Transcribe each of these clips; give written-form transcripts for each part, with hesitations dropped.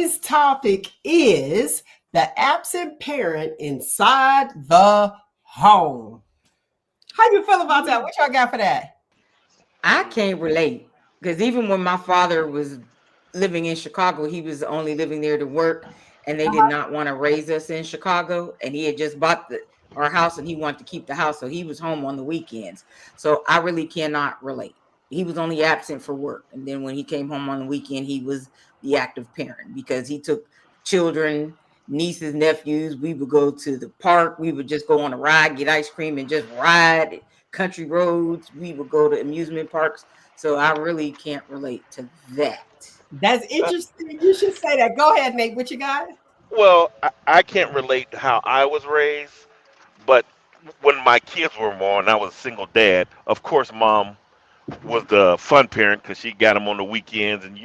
Today's topic is the absent parent inside the home. How you feel about that? What y'all got for that? I can't relate because even when my father was living in Chicago, he was only living there to work, and they did Uh-huh. not want to raise us in Chicago. And he had just bought our house, and he wanted to keep the house, so he was home on the weekends. So I really cannot relate. He was only absent for work, and then when he came home on the weekend, he was the active parent because he took children, nieces, nephews. We would go to the park. We would just go on a ride, get ice cream, and just ride country roads. We would go to amusement parks. So I really can't relate to that. That's interesting. You should say that. Go ahead, Nate. What you got? Well, I can't relate to how I was raised, but when my kids were born, I was a single dad. Of course, mom was the fun parent because she got them on the weekends, and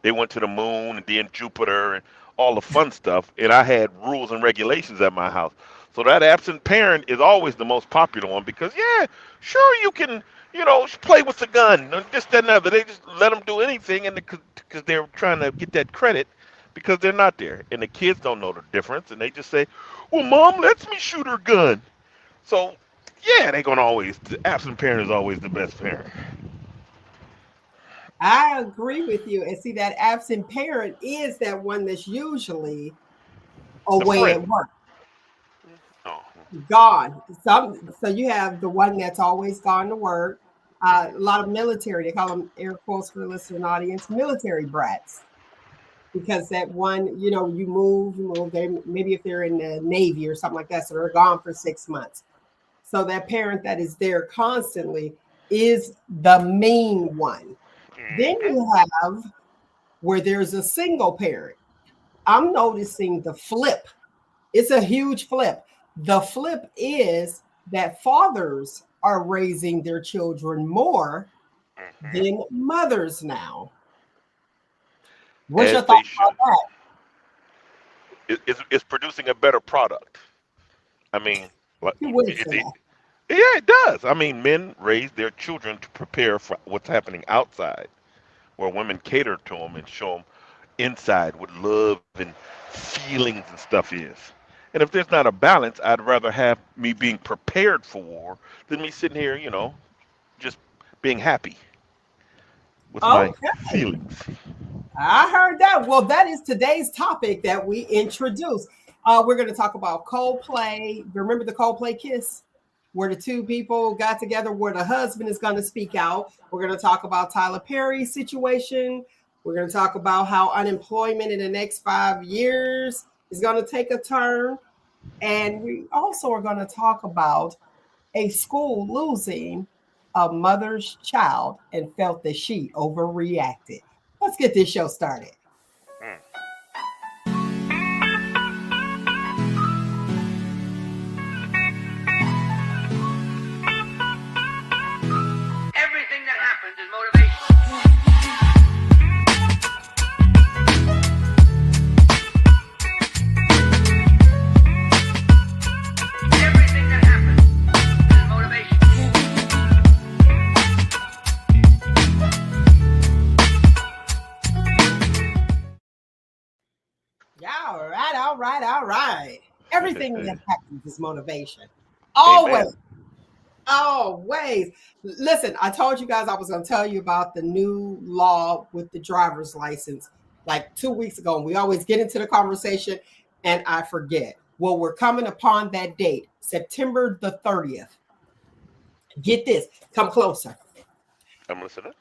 they went to the moon and then Jupiter and all the fun stuff. And I had rules and regulations at my house, so that absent parent is always the most popular one because yeah, sure you can play with the gun, this that and the other. They just let them do anything, and because they're trying to get that credit because they're not there, and the kids don't know the difference, and they just say, "Well, mom lets me shoot her gun." So yeah, they're gonna always the absent parent is always the best parent. I agree with you. And see, that absent parent is that one that's usually The away friend. at work, Oh, gone. So you have the one that's always gone to work. A lot of military, they call them air quotes for the listening audience, military brats. Because that one, you move. They maybe if they're in the Navy or something like that, so they're gone for 6 months. So that parent that is there constantly is the main one. Then hmm you have where there's a single parent. I'm noticing the flip. It's a huge flip. The flip is that fathers are raising their children more hmm than mothers now. What's your as they thought about should. that? It's producing a better product. I mean, like, You wouldn't say that. yeah, it does. I mean, men raise their children to prepare for what's happening outside, where women cater to them and show them inside what love and feelings and stuff is. And if there's not a balance, I'd rather have me being prepared for war than me sitting here, just being happy with my Okay. feelings. I heard that. Well, that is today's topic that we introduced. We're going to talk about Coldplay. Remember the Coldplay kiss? Where the two people got together, where the husband is going to speak out. We're going to talk about Tyler Perry's situation. We're going to talk about how unemployment in the next 5 years is going to take a turn. And we also are going to talk about a school losing a mother's child and felt that she overreacted. Let's get this show started. Mm. Everything that happens is motivation. Everything that happens is motivation. Yeah, all right, all right, all right. Everything that happens is motivation. Amen. Always, always. Listen, I told you guys I was going to tell you about the new law with the driver's license like 2 weeks ago. And we always get into the conversation and I forget. Well, we're coming upon that date, September the 30th. Get this, come closer. I'm listening.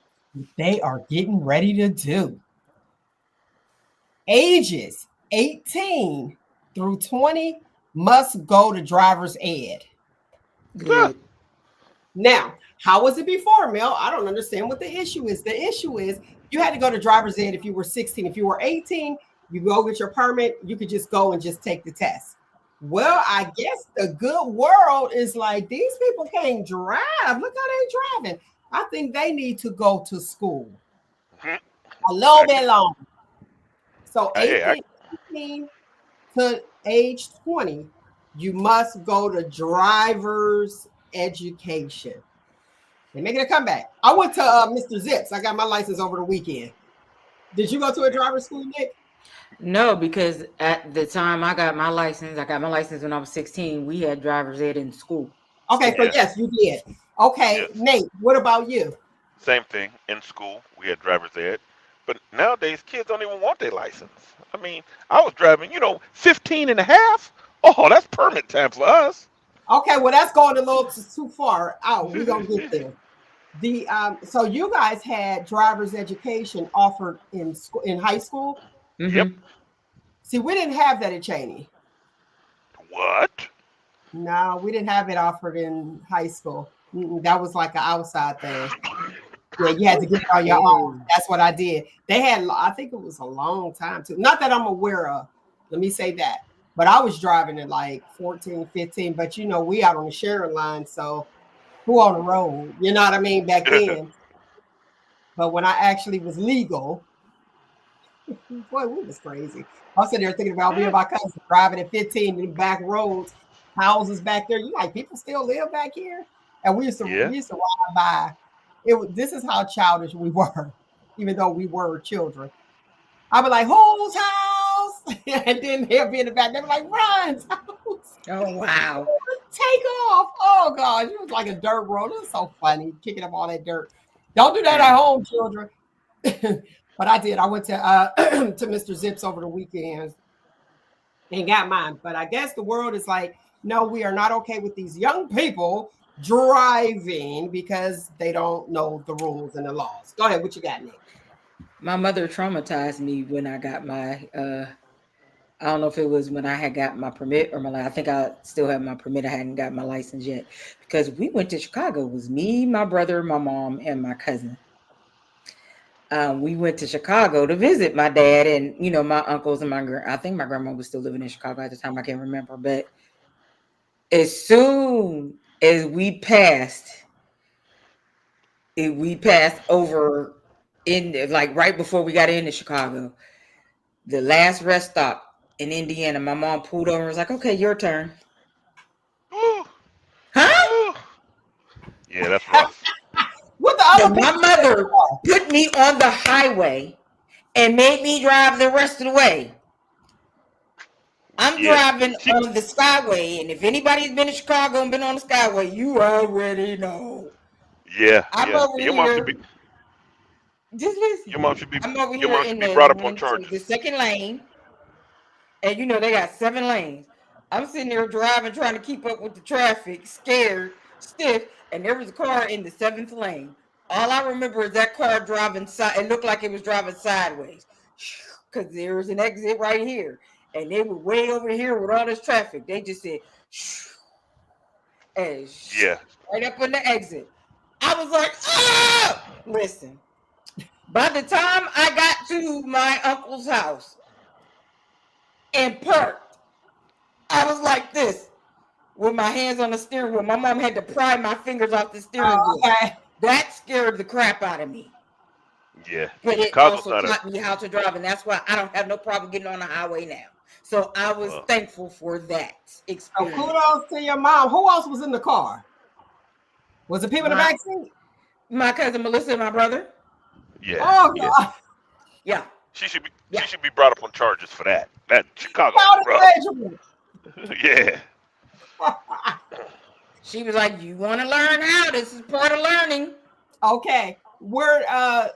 They are getting ready to do ages 18 through 20 must go to driver's ed. Huh. Good. Now, how was it before, Mel? I don't understand what the issue is. The issue is you had to go to driver's ed if you were 16. If you were 18, you go get your permit, you could just go and just take the test. Well, I guess the good world is like these people can't drive. Look how they driving. I think they need to go to school Mhm. a little I bit can. longer. So Hey, 18 to age 20, you must go to driver's education. They're making a comeback. I went to Mr. Zips. I got my license over the weekend. Did you go to a driver's school, Nick? No, because at the time I got my license when I was 16. We had driver's ed in school Okay, still. so Yeah. yes, you did. Okay, Yes. Nate, what about you? Same thing. In school, we had driver's ed. But nowadays, kids don't even want their license. I mean, I was driving, 15 and a half. Oh, that's permit time for us. Okay, well, that's going a little too far out. We're gonna get there. The so you guys had driver's education offered in school in high school. Yep. Hmm. See, we didn't have that at Cheney. What? No, we didn't have it offered in high school. That was like an outside thing. Yeah, you had to get it on your own. Okay. That's what I did. They had, I think it was a long time too. Not that I'm aware of. Let me say that. But I was driving at like 14, 15. But we out on the sharing line. So who on the road? You know what I mean? Back then. But when I actually was legal, boy, we was crazy. I was sitting there thinking about me and my cousin driving at 15 in the back roads, houses back there. You like people still live back here? And we used to Yeah. we used to ride by. This is how childish we were, even though we were children. I'd be like, whose house? And then they'll be in the back. They'd be like, Ron's house. Oh wow. Take off. Oh gosh, it was like a dirt road. It was so funny, kicking up all that dirt. Don't do that Mm. at home, children. But I did. I went to to Mr. Zips over the weekend and got mine. But I guess the world is like, no, we are not okay with these young people driving because they don't know the rules and the laws. Go ahead. What you got, Nick? My mother traumatized me when I got my I don't know if it was when I had got my permit or I think I still have my permit. I hadn't got my license yet because we went to Chicago. It was me, my brother, my mom, and my cousin. We went to Chicago to visit my dad and my uncles and I think my grandma was still living in Chicago at the time. I can't remember, but as soon as we passed over in like right before we got into Chicago, the last rest stop in Indiana, my mom pulled over and was like, "Okay, your turn." Woo, Huh? woo. Yeah, that's rough. What the So other my people say? mother put me on the highway and made me drive the rest of the way. I'm Yeah. driving She, on the Skyway, and if anybody's been to Chicago and been on the Skyway, you already know. yeah, I'm yeah. over here. Just Your listen. mom should be I'm over your here mom in should be the brought up on the charges. second lane, and they got 7 lanes. I'm sitting there driving, trying to keep up with the traffic, scared, stiff, and there was a car in the seventh lane. All I remember is that car driving side. It looked like it was driving sideways because there was an exit right here, and they were way over here with all this traffic. They just said and Yeah. right up on the exit. I was like, ah! Listen. By the time I got to my uncle's house and parked, I was like this with my hands on the steering wheel. My mom had to pry my fingers off the steering wheel. Okay. That scared the crap out of me. Yeah. But it Chicago's also not a taught me how to drive, and that's why I don't have no problem getting on the highway now. So I was well. thankful for that So experience. kudos to your mom. Who else was in the car? Was it people in the My back seat? my cousin Melissa and my brother. Yeah. Oh Yeah. God. Yeah, She yeah. should be brought up on charges for that. That Chicago's How rough. did Yeah. She was like, "You want to learn how? This is part of learning." Okay. Where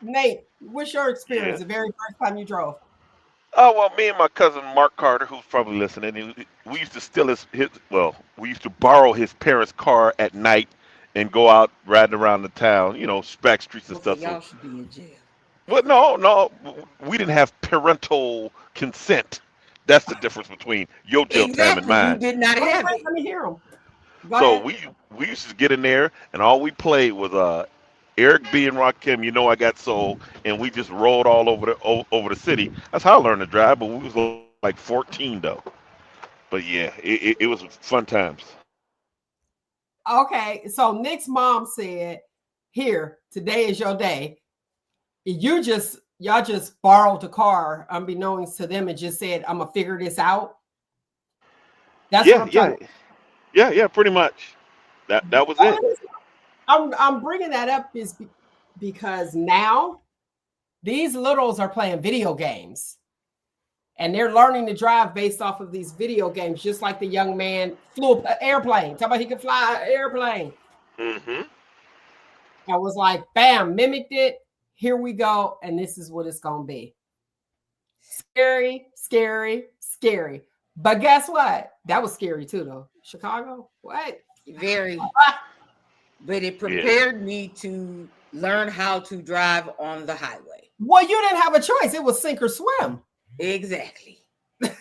Nate, what's your Yeah. experience the very first time you drove? Oh well, me and my cousin Mark Carter, who's probably listening, we used to steal his well, we used to borrow his parents' car at night and go out riding around the town, back streets and Both of stuff. So, y'all should be in jail. but no, no, we didn't have parental consent. That's the difference between your jail time and Exactly. You mine. did not Wait, have wait, it. let me hear him. Go So ahead. we used to get in there, and all we played was Eric B and Rakim. I got soul, and we just rolled all over the city. That's how I learned to drive. But we was like 14 though. But yeah, it was fun times. Okay. So Nick's mom said, here, today is your day. Y'all just borrowed the car unbeknownst to them and just said, I'm gonna figure this out. That's what Yeah, I'm trying yeah, to. yeah. Pretty much. That was it. I'm bringing that up because now these littles are playing video games. And they're learning to drive based off of these video games, just like the young man flew an airplane. Talk about he could fly an airplane. Mm-hmm. I was like, bam, mimicked it. Here we go. And this is what it's going to be. Scary, scary, scary. But guess what? That was scary too, though. Chicago? What? Very. But it prepared me to learn how to drive on the highway. Well, you didn't have a choice. It was sink or swim. Exactly.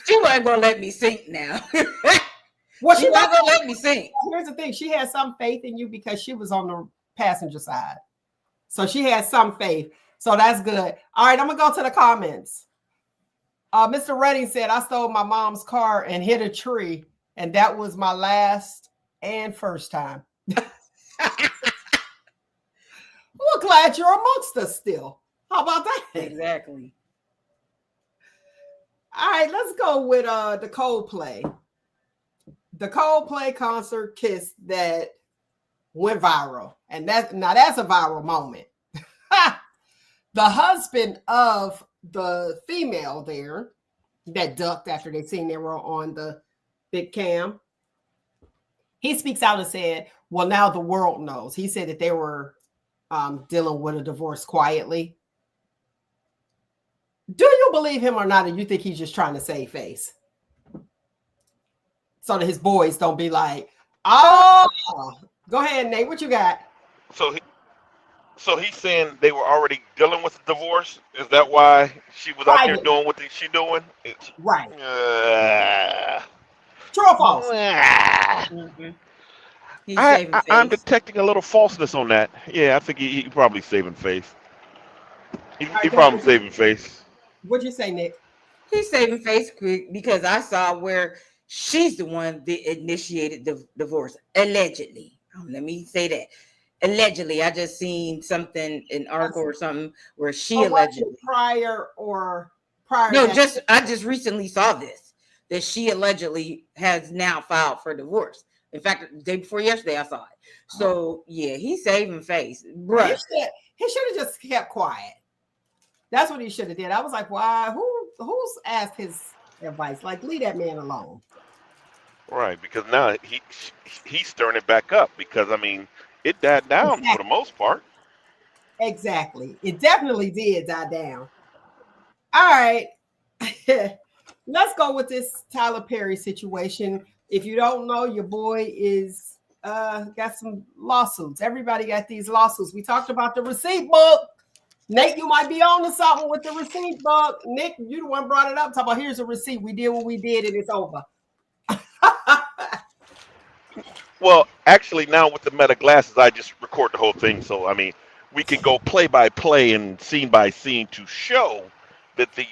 She wasn't going to let me sink now. Well, she wasn't going to let me sink. Here's the thing. She had some faith in you because she was on the passenger side. So she had some faith. So that's good. All right, I'm going to go to the comments. Mr. Redding said, I stole my mom's car and hit a tree, and that was my last and first time. We're glad you're amongst us still. How about that? Exactly. All right, let's go with the Coldplay. The Coldplay concert Kiss that went viral. And that's a viral moment. The husband of the female there that ducked after they seen they were on the big cam, he speaks out and said, well, now the world knows. He said that they were dealing with a divorce quietly. Do you believe him or not? Or you think he's just trying to save face? So that his boys don't be like, oh, go ahead, Nate. What you got? So he's saying they were already dealing with the divorce. Is that why she was out there doing what she doing? Right. True or false? I'm detecting a little falseness on that. Yeah, I think he probably saving face. He probably saving face. What'd you say, Nick? He's saving face quick because I saw where she's the one that initiated the divorce. Allegedly. Let me say that. Allegedly. I just seen something, an article or something where she allegedly. Prior. No, I just recently saw this. That she allegedly has now filed for divorce. In fact, the day before yesterday, I saw it. So, yeah, he's saving face. Bruh. He should have just kept quiet. That's what he should have did. I was like, why? Who's asked his advice? Like, leave that man alone. Right, because now he's stirring it back up because, I mean, it died down for the most part. Exactly. It definitely did die down. All right. Let's go with this Tyler Perry situation. If you don't know, your boy is got some lawsuits. Everybody got these lawsuits. We talked about the receipt book. Nate, you might be on to something with the receipt book. Nick, you the one brought it up. Talk about here's a receipt. We did what we did and it's over. Well, actually, now with the Meta glasses, I just record the whole thing. So, I mean, we can go play by play and scene by scene to show that the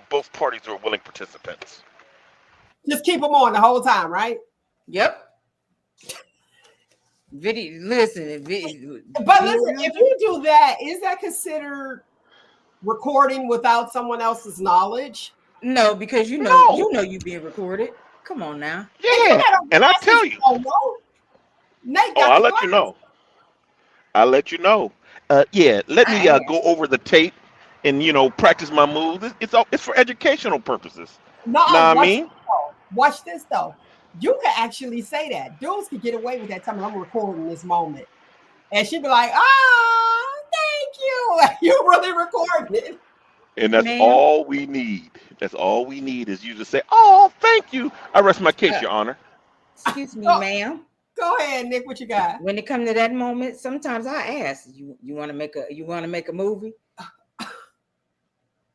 both parties are willing participants. Just keep them on the whole time, right? Yep. Listen, if you do that, is that considered recording without someone else's knowledge? No, because you know you being recorded. Come on now. Yeah, and I tell you. Nate I'll let you know. Yeah, let me go over the tape and practice my moves. It's for educational purposes. Watch this though. You can actually say that. Dudes can get away with that time. I'm recording this moment. And she'd be like, oh, thank you. You really recorded it. And that's all we need. That's all we need is you to say, oh, thank you. I rest my case, Your Honor. Excuse me, ma'am. Go ahead, Nick. What you got? When it comes to that moment, sometimes I ask, you want to make a movie?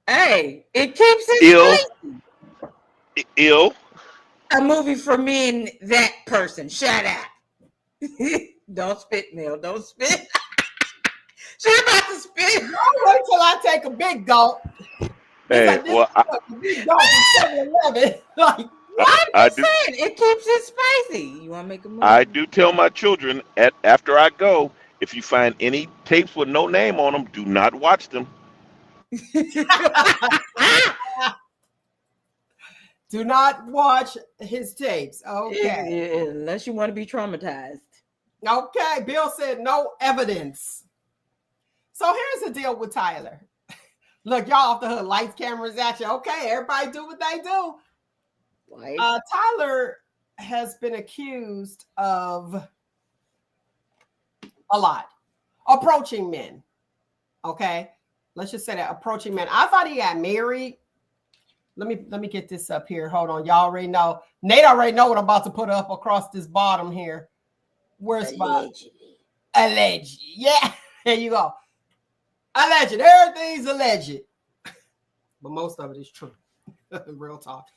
Hey, it keeps it ill. A movie for me and that person. Shut up. Don't spit, Mill. Don't spit. She's about to spit. Don't wait till I take a big gulp. Hey, well, big gulp is 7-Eleven. Like, I'm saying it keeps it spicy. You want to make a movie? I do tell my children after I go, if you find any tapes with no name on them, do not watch them. Do not watch his tapes. Okay. Yeah, unless you want to be traumatized. Okay. Bill said no evidence. So here's the deal with Tyler. Look, y'all off the hook. Lights, cameras, action. Okay, everybody do what they do. Like, Tyler has been accused of a lot. Approaching men. Okay. Let's just say that approaching men. I thought he got married. Let me get this up here. Hold on. Y'all already know. Nate already know what I'm about to put up across this bottom here. Where's my alleged? Yeah, there you go. Alleged. Everything's alleged. But most of it is true. Real talk.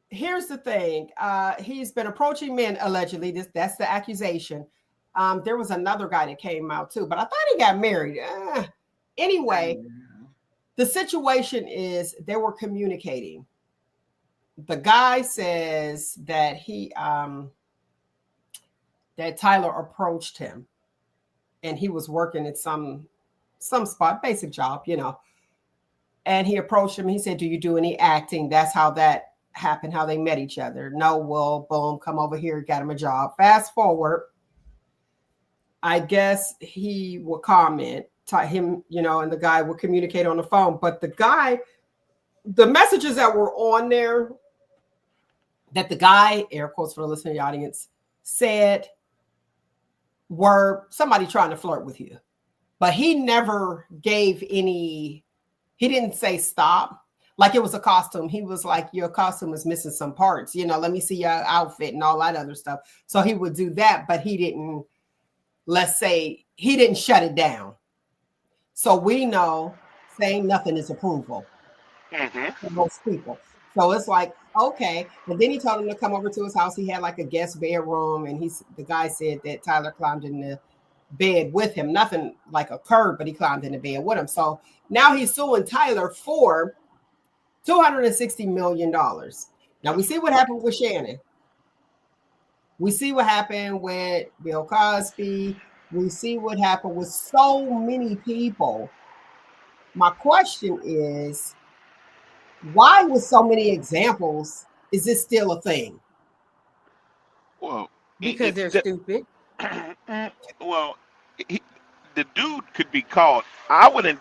Here's the thing. He's been approaching men allegedly. That's the accusation. There was another guy that came out too, but I thought he got married. Anyway, the situation is they were communicating. The guy says that that Tyler approached him, and he was working at some spot, basic job, you know. And he approached him. He said, "Do you do any acting?" That's how that happened. How they met each other. No, well, boom, come over here, got him a job. Fast forward. I guess he would comment him, you know, and the guy would communicate on the phone. But the messages that were on there that the guy, air quotes for the listening audience, said were somebody trying to flirt with you. But he never gave any, he didn't say stop. Like it was a costume. He was like, your costume is missing some parts. You know, let me see your outfit and all that other stuff. So he would do that, but he didn't, let's say, he didn't shut it down. So we know saying nothing is approval for most people. So it's like, okay. And then he told him to come over to his house. He had like a guest bedroom, and the guy said that Tyler climbed in the bed with him. Nothing like occurred, but he climbed in the bed with him. So now he's suing Tyler for $260 million. Now we see what happened with Shannon. We see what happened with Bill Cosby. We see what happened with so many people. My question is, why with so many examples is this still a thing? Well, because they're stupid. Well, the dude could be called. I wouldn't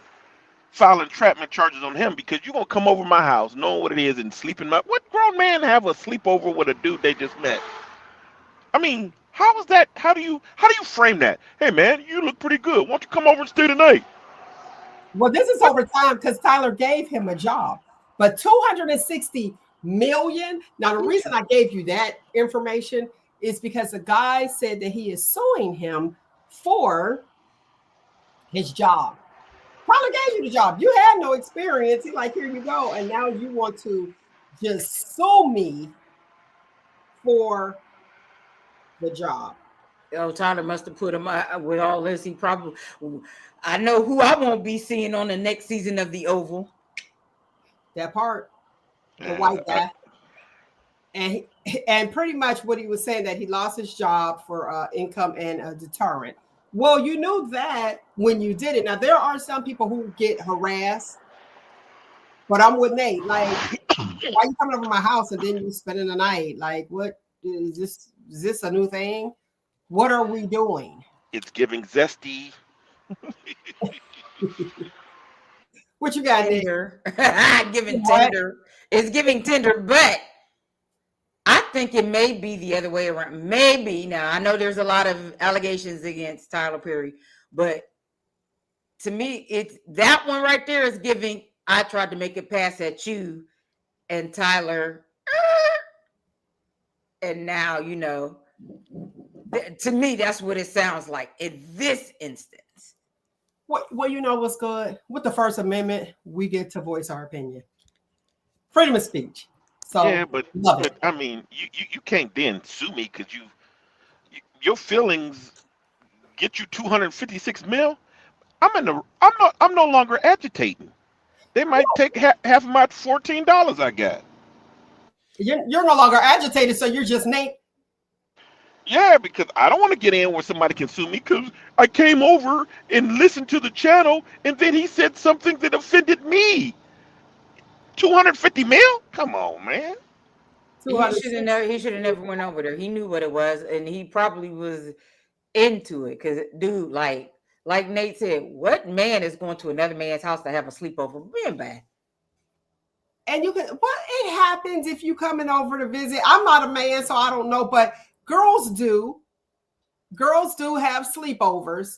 file entrapment charges on him because you're gonna come over my house knowing what it is and sleep in my. What grown man have a sleepover with a dude they just met? I mean, how is that? How do you frame that? Hey man, you look pretty good. Why don't you come over and stay tonight? Well, this is over time because Tyler gave him a job. But 260 million. Now, the reason I gave you that information is because the guy said that he is suing him for his job. Tyler gave you the job. You had no experience. He's like, here you go. And now you want to just sue me for the job. Oh, Tyler must have put him with all this. He probably, I know who I won't be seeing on the next season of The Oval. That part, the white guy. And pretty much what he was saying, that he lost his job for income and a deterrent. Well, you knew that when you did it. Now, there are some people who get harassed, but I'm with Nate. Like, why are you coming over my house and then you spending the night? Like, what is this? Is this a new thing? What are we doing? It's giving zesty. What you got, Nate? Giving tender. It's giving tender, but I think it may be the other way around. Maybe. Now, I know there's a lot of allegations against Tyler Perry, but to me, it's that one right there is giving, I tried to make a pass at you and Tyler. And now, you know, to me, that's what it sounds like in this instance. Well, you know what's good? With the First Amendment, we get to voice our opinion. Freedom of speech. So yeah, but I mean, you can't then sue me because your feelings get you 256 mil. I'm no longer agitating. They might take half of my $14 I got. You're no longer agitated, so you're just Nate. Yeah, because I don't want to get in where somebody can sue me because I came over and listened to the channel and then he said something that offended me. 250 mil? Come on, man. He should have never went over there. He knew what it was, and he probably was into it. Cause dude, like Like Nate said, what man is going to another man's house to have a sleepover? Being bad. And you can, well, it happens if you coming over to visit. I'm not a man, so I don't know, but girls do. Girls do have sleepovers.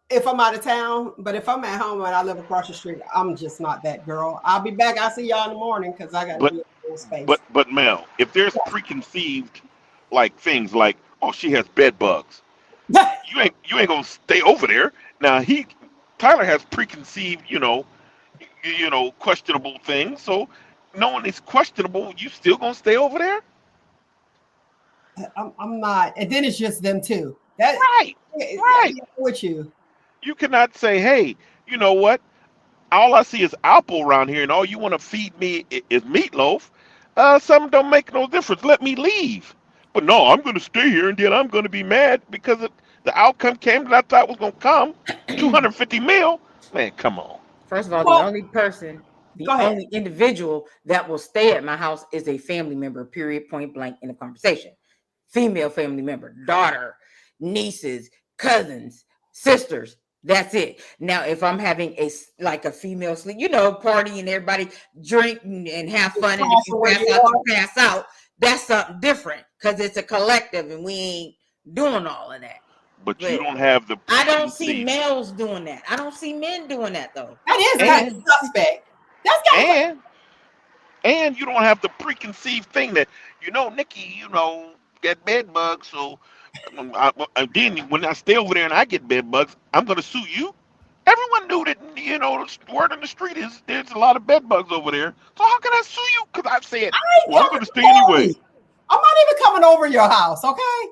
If I'm out of town, but if I'm at home and I live across the street, I'm just not that girl. I'll be back. I'll see y'all in the morning because I got to But be in space. but Mel, if there's preconceived like things like, oh, she has bed bugs, you ain't gonna stay over there. Now Tyler has preconceived, questionable things. So knowing it's questionable, you still gonna stay over there? I'm not. And then it's just them too. That Right, right. I'm with you. You cannot say, hey, you know what? All I see is apple around here, and all you want to feed me is meatloaf. Something don't make no difference. Let me leave. But no, I'm going to stay here, and then I'm going to be mad because the outcome came that I thought was going to come. 250 mil. Man, come on. First of all, Well, the only person, the go ahead. only individual that will stay at my house is a family member, period, point blank in the conversation. Female family member, daughter, nieces, cousins, sisters. That's it. Now, if I'm having a female sleep, party and everybody drink and have fun, and if you pass out, that's something different because it's a collective and we ain't doing all of that. But you don't have the. I don't see males doing that. I don't see men doing that though. That is kind of suspect. That's kind of and you don't have the preconceived thing that Nikki, get bed bugs, so then when I stay over there and I get bed bugs, I'm going to sue you. Everyone knew that, the word on the street is there's a lot of bed bugs over there. So how can I sue you? Because I've said, well, I'm going to stay anyway. I'm not even coming over your house, okay?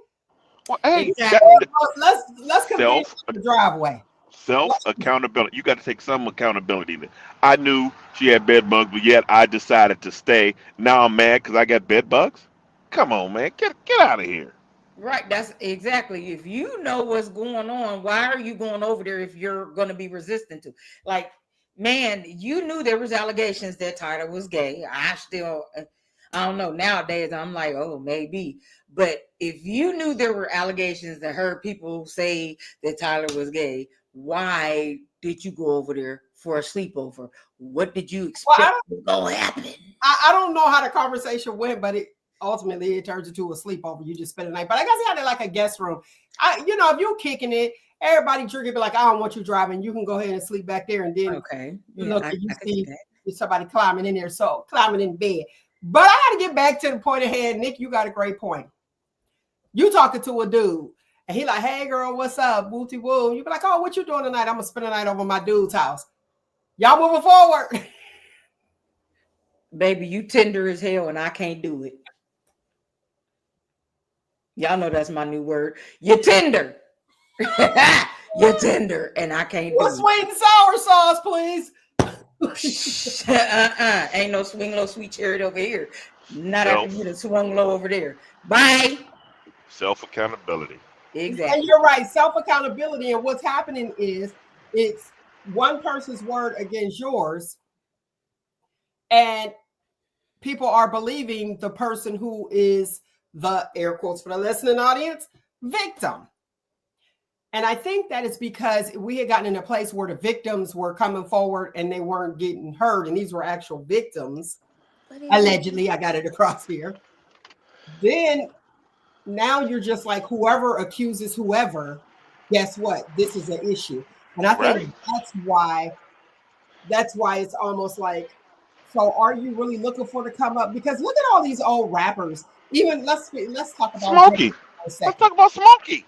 Well, hey, Exactly. Let's convince the driveway. Self accountability. You got to take some accountability. I knew she had bed bugs, but yet I decided to stay. Now I'm mad because I got bed bugs. Come on, man, get out of here. Right, that's exactly. If you know what's going on, why are you going over there if you're going to be resistant to? Like, man, you knew there was allegations that Tyler was gay. I don't know. Nowadays, I'm like, oh, maybe. But if you knew there were allegations that heard people say that Tyler was gay, why did you go over there for a sleepover? What did you expect was going to happen? I don't know how the conversation went, but ultimately it turns into a sleepover. You just spend the night. But I guess it had like a guest room. If you're kicking it, everybody drinking, be like, I don't want you driving. You can go ahead and sleep back there. And then you see somebody climbing in there. So climbing in bed. But I got to get back to the point ahead. Nick, you got a great point. You talking to a dude and he like, hey girl, what's up? Wooty woo. You be like, oh, what you doing tonight? I'm going to spend the night over my dude's house. Y'all moving forward. Baby, you tender as hell and I can't do it. Y'all know that's my new word. You're tender. You're tender, and I can't do it. Sweet and sour sauce, please. Ain't no swing low sweet cherry over here. Not after you done swung low over there. Bye. Self accountability. Exactly. And you're right. Self accountability, and what's happening is it's one person's word against yours, and people are believing the person who is the, air quotes for the listening audience, victim. And I think that is because we had gotten in a place where the victims were coming forward and they weren't getting heard. And these were actual victims. Allegedly, I got it across here. Then now you're just like, whoever accuses whoever, guess what? This is an issue. And I think that's why it's almost like, so are you really looking for to come up? Because look at all these old rappers. Even let's talk about Smokey. Let's talk about Smokey.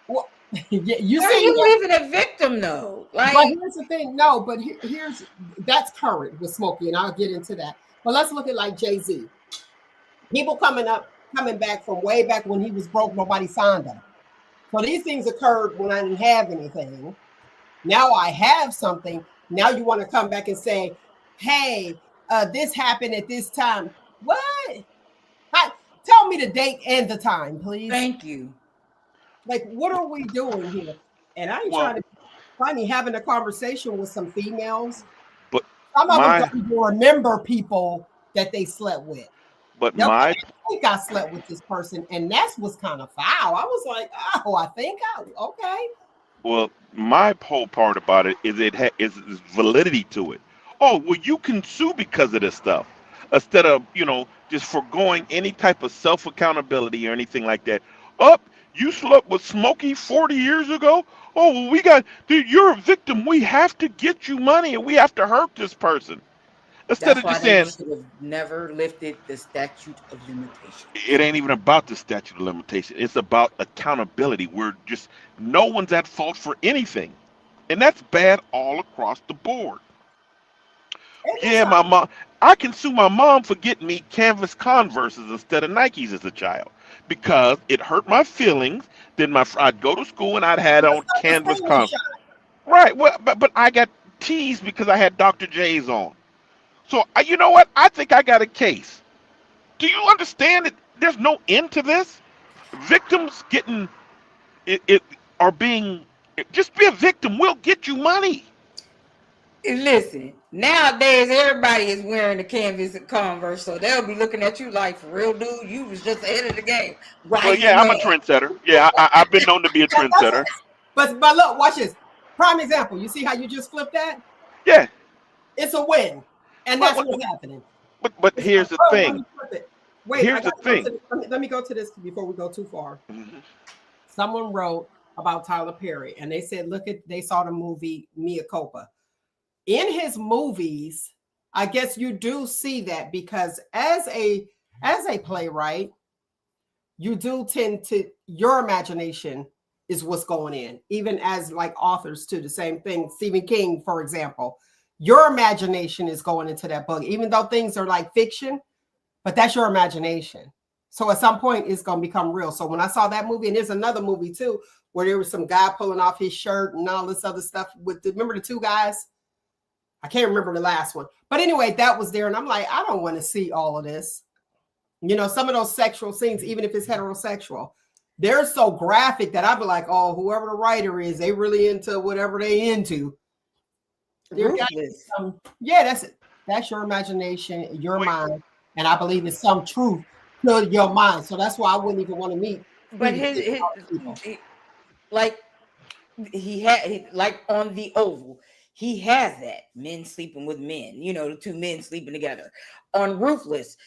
Well, you even a victim though. Like, but here's the thing. No, but here's that's current with Smokey, and I'll get into that. But let's look at like Jay-Z. People coming back from way back when he was broke, nobody signed him. So these things occurred when I didn't have anything. Now I have something. Now you want to come back and say, hey, this happened at this time. What? Tell me the date and the time, please. Thank you. Like, what are we doing here? And I ain't trying to find me having a conversation with some females. But some of them don't even remember people that they slept with. But No, my I think I slept with this person, and that was kind of foul. I was like, oh, I think okay. Well, my whole part about it is is validity to it. Oh, well, you can sue because of this stuff instead of just foregoing any type of self accountability or anything like that. Up, you slept with Smokey 40 years ago. Oh, well, dude, you're a victim. We have to get you money and we have to hurt this person instead That's of why just they saying should have never lifted the statute of limitations. it ain't even about the statute of limitation. It's about accountability. We're just no one's at fault for anything. And that's bad all across the board. And Yeah, my mom. I can sue my mom for getting me canvas Converses instead of Nikes as a child because it hurt my feelings. Then I'd go to school and I'd had on canvas self-esteem was Converse. shot. Right. Well, but I got teased because I had Dr. J's on. So you know what? I think I got a case. Do you understand that there's no end to this? Victims getting it are being just be a victim. We'll get you money. Listen, nowadays everybody is wearing the canvas and Converse, so they'll be looking at you like, for real, dude, you was just ahead of the game, Well, right or yeah, I'm a mad. trendsetter. Yeah, I've been known to be a That's trendsetter. but look, watch this. Prime example. You see how you just flipped that? Yeah, It's a win, and but that's but what's happening. but It's like, here's the oh, let thing. me flip it. Wait, I Here's the got to go to thing. this. Let me go to this before we go too far. Mhm. Someone wrote about Tyler Perry, and they said, they saw the movie Mia Culpa. In his movies, I guess you do see that because as a playwright, you do tend to your imagination is what's going in, even as like authors too. The same thing. Stephen King, for example, your imagination is going into that book, even though things are like fiction, but that's your imagination. So at some point, it's going to become real. So when I saw that movie, and there's another movie too, where there was some guy pulling off his shirt and all this other stuff remember the two guys? I can't remember the last one. But anyway, that was there. And I'm like, I don't want to see all of this. Some of those sexual scenes, even if it's heterosexual, they're so graphic that I'd be like, oh, whoever the writer is, they really into whatever they into. Ruthless. Yeah, that's it. That's your imagination, your Wait, mind. And I believe it's some truth to your mind. So that's why I wouldn't even want to meet But people. like he had like on the Oval, he has that men sleeping with men, the two men sleeping together. On Ruthless,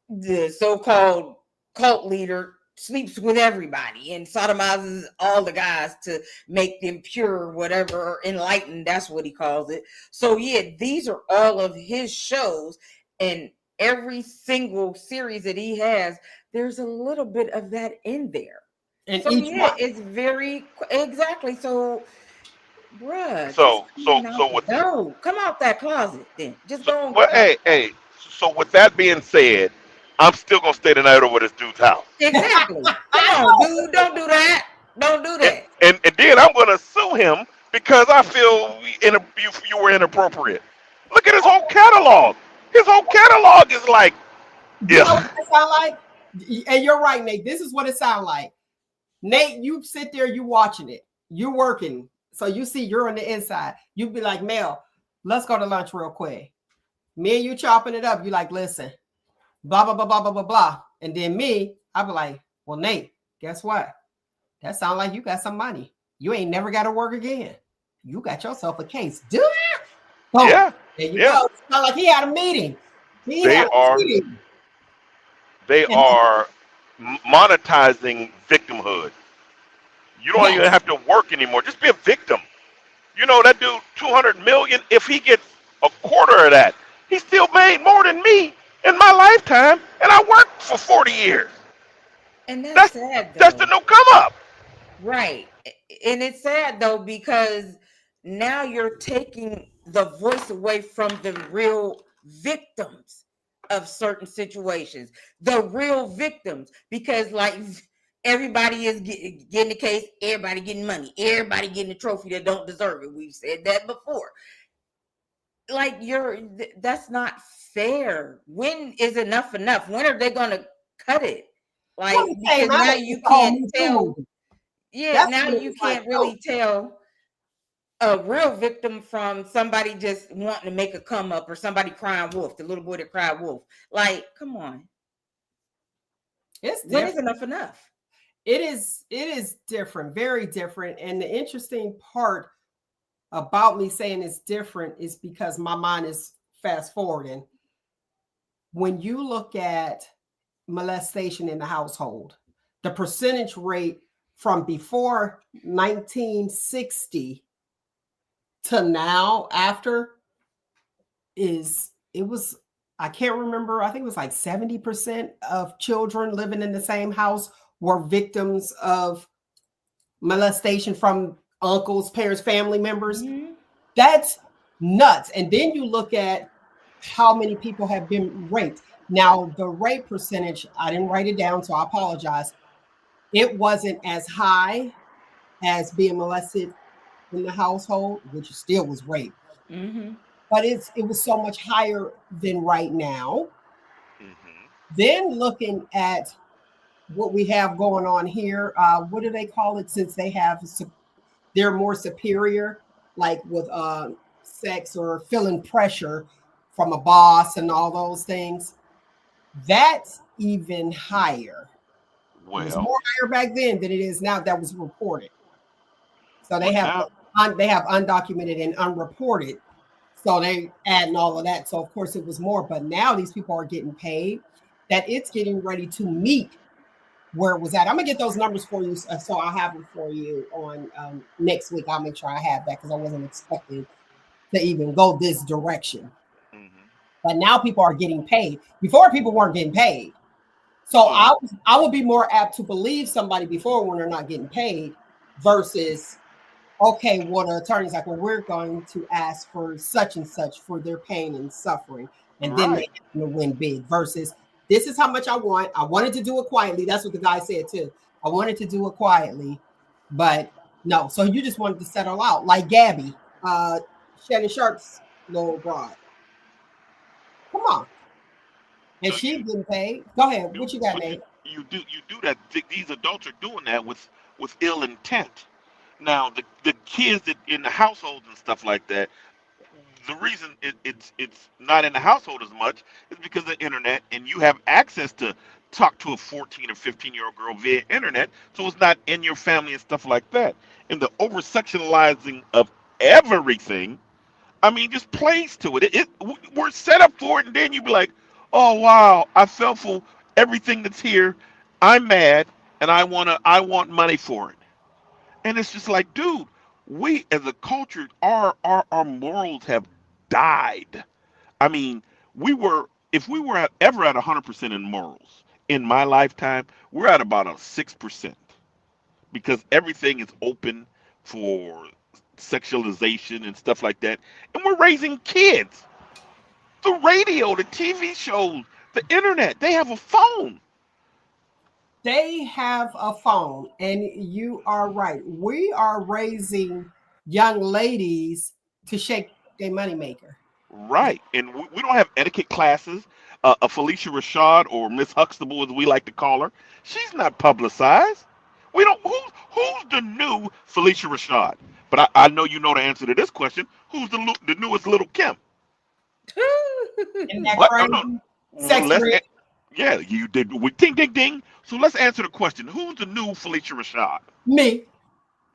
the so-called cult leader sleeps with everybody and sodomizes all the guys to make them pure, whatever, or enlightened. That's what he calls it. So yeah, these are all of his shows, and every single series that he has, there's a little bit of that in there. And So each yeah, one. it's very exactly. So, bruh, just so so so with come out that closet then. Just so go and well, come out. hey. So with that being said, I'm still gonna stay the night over this dude's house, Exactly. Come on, dude. Don't do that. Don't do and that. then I'm gonna sue him because I feel you were inappropriate. Look at his whole catalog. His whole catalog is like, You know yeah. what it sound like? And you're right, Nate. This is what it sounds like. Nate, you sit there, you watching it. You're working. So you see you're on the inside. You'd be like, Mel, let's go to lunch real quick. Me and you chopping it up. You like, listen, blah, blah, blah, blah, blah, blah, blah. And then me, I'd be like, well, Nate, guess what? That sounds like you got some money. You ain't never got to work again. You got yourself a case. Do it. Boom. Yeah, There you yeah. go. It's not like he had a meeting. He They had a are meeting. they And are monetizing victimhood. You don't even yes. have to work anymore. Just be a victim. That dude, 200 million. If he gets a quarter of that, he still made more than me in my lifetime, and I worked for 40 years. And that's That's sad that's the though. new come up. Right. And it's sad though, because now you're taking the voice away from the real victims of certain situations. The real victims. Because like everybody is getting the case, everybody getting money, everybody getting a trophy that don't deserve it. We've said that before. Like that's not fair. When is enough enough? When are they gonna cut it? Like, When it because came out, now it was you the whole can't Me Too tell. movie. Yeah, That's now when it you was like, can't oh, really tell a real victim from somebody just wanting to make a come up, or somebody crying wolf, the little boy that cried wolf. Like, come on. It's When different. is enough enough? It is different, very different. And the interesting part about me saying it's different is because my mind is fast forwarding. When you look at molestation in the household, the percentage rate from before 1960 to now after is it was I can't remember, I think it was like 70% of children living in the same house were victims of molestation from uncles, parents, family members. Mhm. That's nuts. And then you look at how many people have been raped. Now, the rape percentage, I didn't write it down, so I apologize. It wasn't as high as being molested in the household, which still was rape, Mhm. but it was so much higher than right now. Hmm. Then looking at what we have going on here, what do they call it? Since they're more superior, like with sex or feeling pressure from a boss and all those things. That's even higher. It was Well, more higher back then than it is now. That was reported. So well now, they have undocumented and unreported. So they adding all of that. So of course it was more, but now these people are getting paid. That it's getting ready to meet where it was at. I'm gonna get those numbers for you, so I'll have them for you on next week. I'll make sure I have that because I wasn't expecting to even go this direction. hmm But now people are getting paid. Before people weren't getting paid. So so I would be more apt to believe somebody before when they're not getting paid versus okay, what an attorney's like, well, we're going to ask for such and such for their pain and suffering, and then they right. happen to win big versus this is how much I want. I wanted to do it quietly. That's what the guy said too. I wanted to do it quietly, but no. So you just wanted to settle out like Gabby, Shannon Sharp's little broad. Come on. And So she getting paid. Go ahead. you What you got, but Nate? you do that. These adults are doing that with ill intent. Now the kids that in the households and stuff like that, the reason it's not in the household as much is because of the internet, and you have access to talk to a 14 or 15-year-old girl via internet, so it's not in your family and stuff like that. And the over sectionalizing of everything, I mean, just plays to it. We're set up for it, and then you be like, oh wow, I fell for everything that's here. I'm mad, and I want money for it. And it's just like, dude, we as a culture, our morals have died. I mean, we were if we were ever at 100% in morals in my lifetime, we're at about a 6% because everything is open for sexualization and stuff like that, and we're raising kids. The radio, the TV shows, the internet, they have a phone. They have a phone, and you are right. We are raising young ladies to shake their moneymaker. Right. And we don't have etiquette classes. A Felicia Rashad or Miss Huxtable, as we like to call her, she's not publicized. We don't. Who's the new Felicia Rashad? But I know you know the answer to this question. Who's the newest Little Kim? Isn't that What? No, no. crazy? Well, Sex rich, yeah, you did. We ding, ding, ding. So let's answer the question. Who's the new Felicia Rashad? me.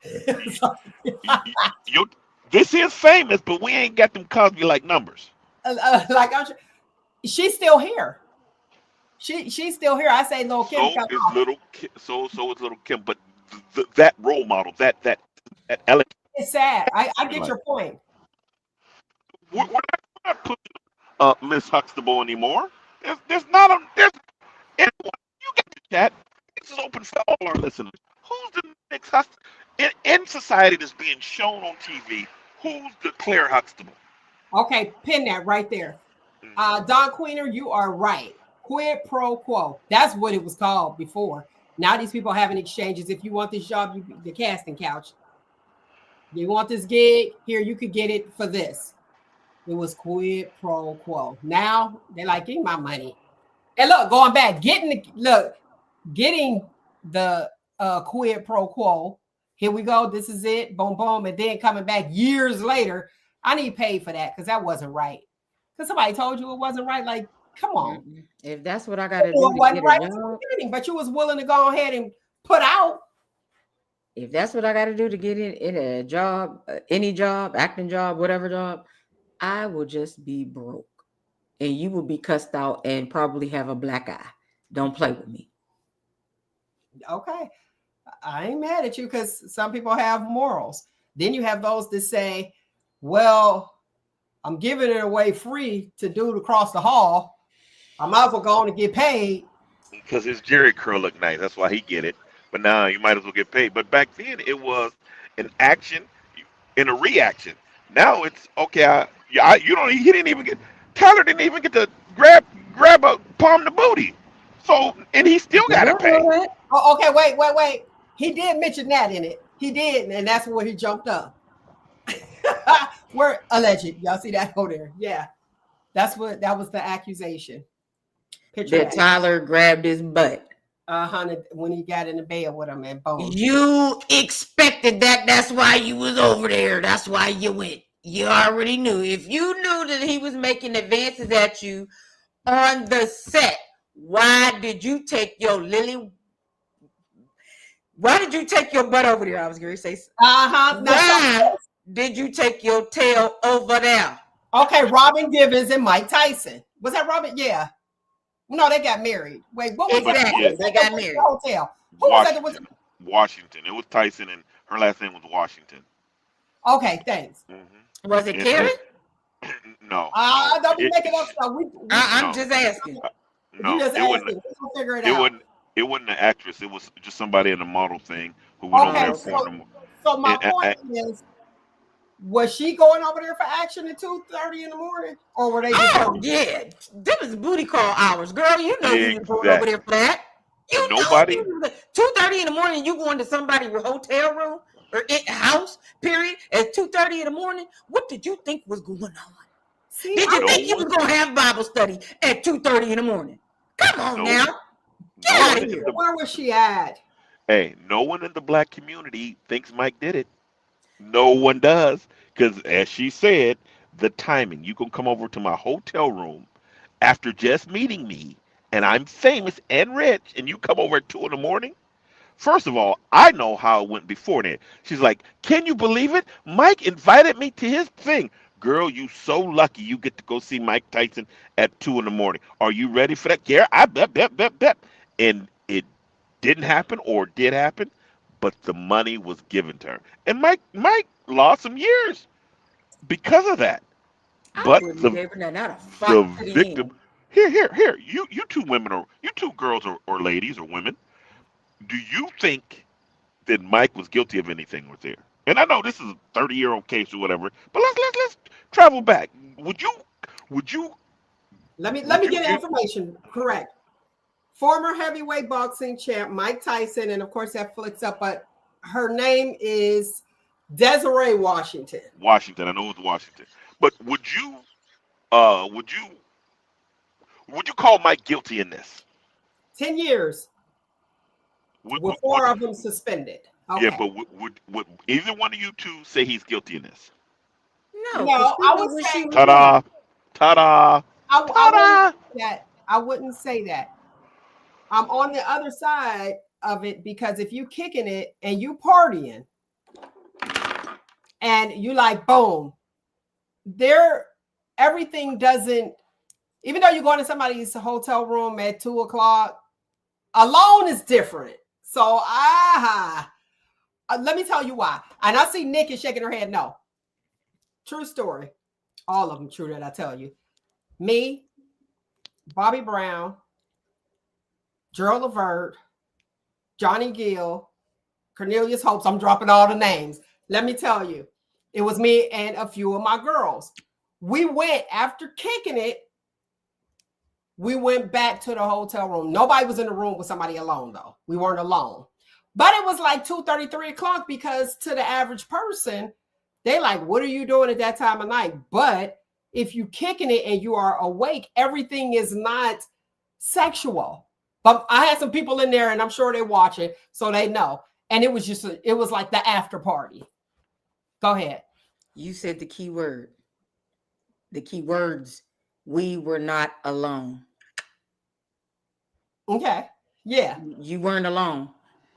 You, you, you- this is famous, but we ain't got them Cosby like numbers. Like she's still here. She's still here. I say little Kim So come is on. so is little Kim, but that role model, that elegant, It's sad. I get your point. we're not putting Miss Huxtable anymore. There's not a there's anyone. You get the chat. This is open for all our listeners. Who's the next Huxtable in society that's being shown on TV? Who's the Claire Huxtable? Okay, pin that right there. Mm-hmm. Don Queener, you are right. Quid pro quo. That's what it was called before. Now these people having exchanges. If you want this job, the casting couch. You want this gig? Here, you could get it for this. It was quid pro quo. Now they're like, give me my money. And look, going back, getting the quid pro quo. Here we go. This is it. Boom, boom. And then coming back years later, I need paid for that because that wasn't right. Because somebody told you it wasn't right. Like, Come on. If that's what I got to Well, do to wasn't get right a at the job, beginning, but you was willing to go ahead and put out. if that's what I got to do to get in a job, any job, acting job, whatever job, I will just be broke, and you will be cussed out and probably have a black eye. Don't play with me. Okay. I ain't mad at you because some people have morals. Then you have those that say, well, I'm giving it away free to dude across the hall. I might as well go on and get paid. Because his Jerry curl looked nice. That's why he get it. But now you might as well get paid. But back then it was an action and a reaction. Now it's okay. You don't. He didn't even get. Tyler didn't even get to grab a palm the booty. So and he still You got to don't know pay. that. Oh, okay, wait. He did mention that in it. He did, and that's where he jumped up. We're alleged. Y'all see that over there? Yeah. That was the accusation. Picture That that. Tyler grabbed his butt. When he got in the bed with him and boom. You expected that. That's why you was over there. That's why you went. You already knew. If you knew that he was making advances at you on the set, why did you take your Why did you take your butt over there? I was going to say. Why did you take your tail over there? Okay, Robin Givens and Mike Tyson. Was that Robin? Yeah. No, they got married. Wait, what was that? Exactly. They got married. Hotel. Who was that? Washington. It was Tyson, and her last name was Washington. Okay, thanks. Mm-hmm. Was it Karen? No. Don't be making up stuff. I'm just asking. No, just it wasn't. We'll figure it out. It wasn't an actress. It was just somebody in the model thing who went over there for them. So my point is, was she going over there for action at 2:30 in the morning, or were they? Yeah, them is booty call hours, girl. You know you was going over there for that. You Nobody. 2:30 in the morning. You going to somebody's hotel room or house? Period. At 2:30 in the morning. What did you think was going on? Did you think you was gonna have Bible study at 2:30 in the morning? Come on now. Get out of here. Where was she at? Hey, no one in the black community thinks Mike did it. No one does. Because as she said, the timing. You can come over to my hotel room after just meeting me, and I'm famous and rich, and you come over at 2 in the morning. First of all, I know how it went before that. She's like, can you believe it? Mike invited me to his thing. Girl, you so lucky you get to go see Mike Tyson at 2 in the morning. Are you ready for that? Yeah, I bet. And it didn't happen or did happen, but the money was given to her. And Mike lost some years because of that. But the victim, here, you two women you two girls or ladies or women, do you think that Mike was guilty of anything with there? And I know this is a 30-year-old case or whatever, but let's travel back. Would you? Let me get information correct. Former heavyweight boxing champ Mike Tyson, and of course that flicks up, but her name is Desiree Washington. Washington, I know it was Washington. But would you call Mike guilty in this? 10 years. With 4 of them suspended. Okay. Yeah, but would either one of you two say he's guilty in this? No, I would say ta-da. I wouldn't say that. I'm on the other side of it because if you kicking it and you partying and you like boom, everything doesn't, even though you're going to somebody's hotel room at 2:00, alone is different. So let me tell you why. And I see Nikki shaking her head. No. True story. All of them true that I tell you. Me, Bobby Brown, Gerald Levert, Johnny Gill, Cornelius Hopes. I'm dropping all the names. Let me tell you, it was me and a few of my girls. We went after kicking it. We went back to the hotel room. Nobody was in the room with somebody alone, though. We weren't alone. But it was like 2:30, 3 o'clock because to the average person, they like, what are you doing at that time of night? But if you kicking it and you are awake, everything is not sexual. But I had some people in there and I'm sure they watch it, so they know. And it was it was like the after party. Go ahead. You said the key word. The key words we were not alone. Okay. Yeah. You weren't alone.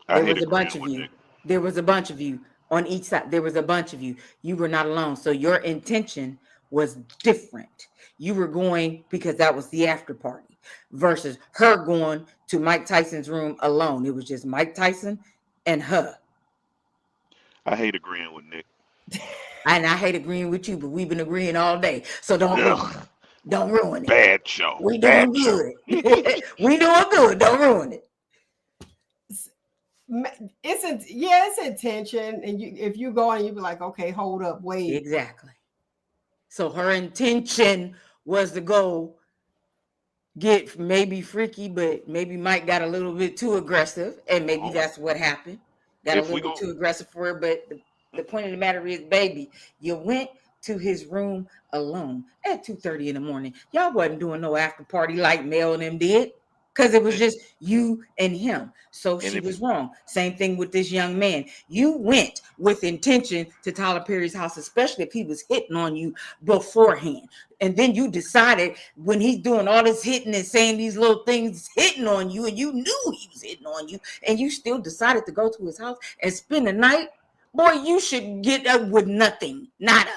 I There hate was a bunch agreeing of with you. Nick. There was a bunch of you on each side. There was a bunch of you. You were not alone. So your intention was different. You were going because that was the after party versus her going to Mike Tyson's room alone. It was just Mike Tyson and her. I hate agreeing with Nick. And I hate agreeing with you, but we've been agreeing all day. So don't ruin it. Ugh, Don't ruin it. bad show. We Bad doing show. good. We doing good. Don't ruin it. It's intention, and if you go and you be like, okay, hold up, wait. Exactly. So her intention was to go get maybe freaky, but maybe Mike got a little bit too aggressive, and maybe Oh, that's what happened. Got a if little we bit go, too aggressive for her. But the point of the matter is, baby, you went to his room alone at 2:30 in the morning. Y'all wasn't doing no after party like Mel and them did. Because it was and, just you and him. So and she if was wrong. Same thing with this young man. You went with intention to Tyler Perry's house, especially if he was hitting on you beforehand. And then you decided when he's doing all this hitting and saying these little things, hitting on you, and you knew he was hitting on you, and you still decided to go to his house and spend the night. Boy, you should get up with nothing. Nada.